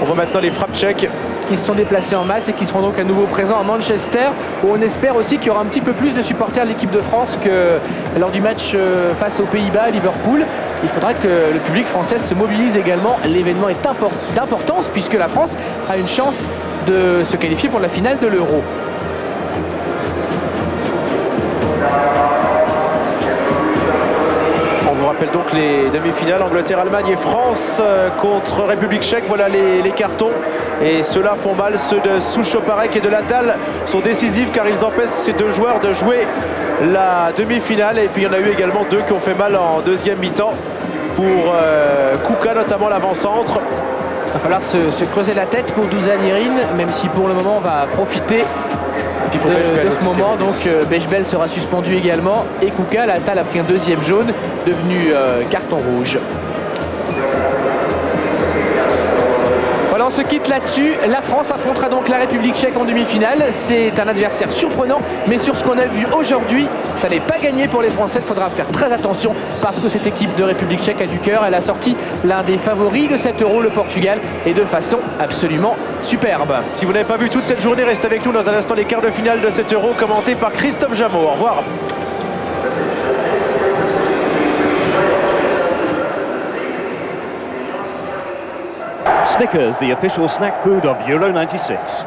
On voit maintenant les frappes tchèques qui se sont déplacés en masse et qui seront donc à nouveau présents à Manchester, où on espère aussi qu'il y aura un petit peu plus de supporters de l'équipe de France que lors du match face aux Pays-Bas à Liverpool. Il faudra que le public français se mobilise également. L'événement est d'importance puisque la France a une chance de se qualifier pour la finale de l'Euro. On vous rappelle donc les demi-finales, Angleterre, Allemagne et France contre République tchèque. Voilà les cartons. Et ceux-là font mal. Ceux de Souchoparek et de Latal sont décisifs car ils empêchent ces deux joueurs de jouer la demi-finale. Et puis il y en a eu également deux qui ont fait mal en deuxième mi-temps pour Kuka, notamment l'avant-centre. Il va falloir se creuser la tête pour Dusan Yerin, même si pour le moment on va profiter de ce moment. Donc Bechbel sera suspendu également et Kuka, Latal a pris un deuxième jaune, devenu carton rouge. Voilà, on se quitte là-dessus. La France affrontera donc la République tchèque en demi-finale. C'est un adversaire surprenant, mais sur ce qu'on a vu aujourd'hui, ça n'est pas gagné pour les Français. Il faudra faire très attention parce que cette équipe de République tchèque a du cœur. Elle a sorti l'un des favoris de cet Euro, le Portugal, et de façon absolument superbe. Si vous n'avez pas vu toute cette journée, restez avec nous dans un instant les quarts de finale de cet Euro, commentés par Christophe Jameau. Au revoir. Snickers, the official snack food of Euro 96.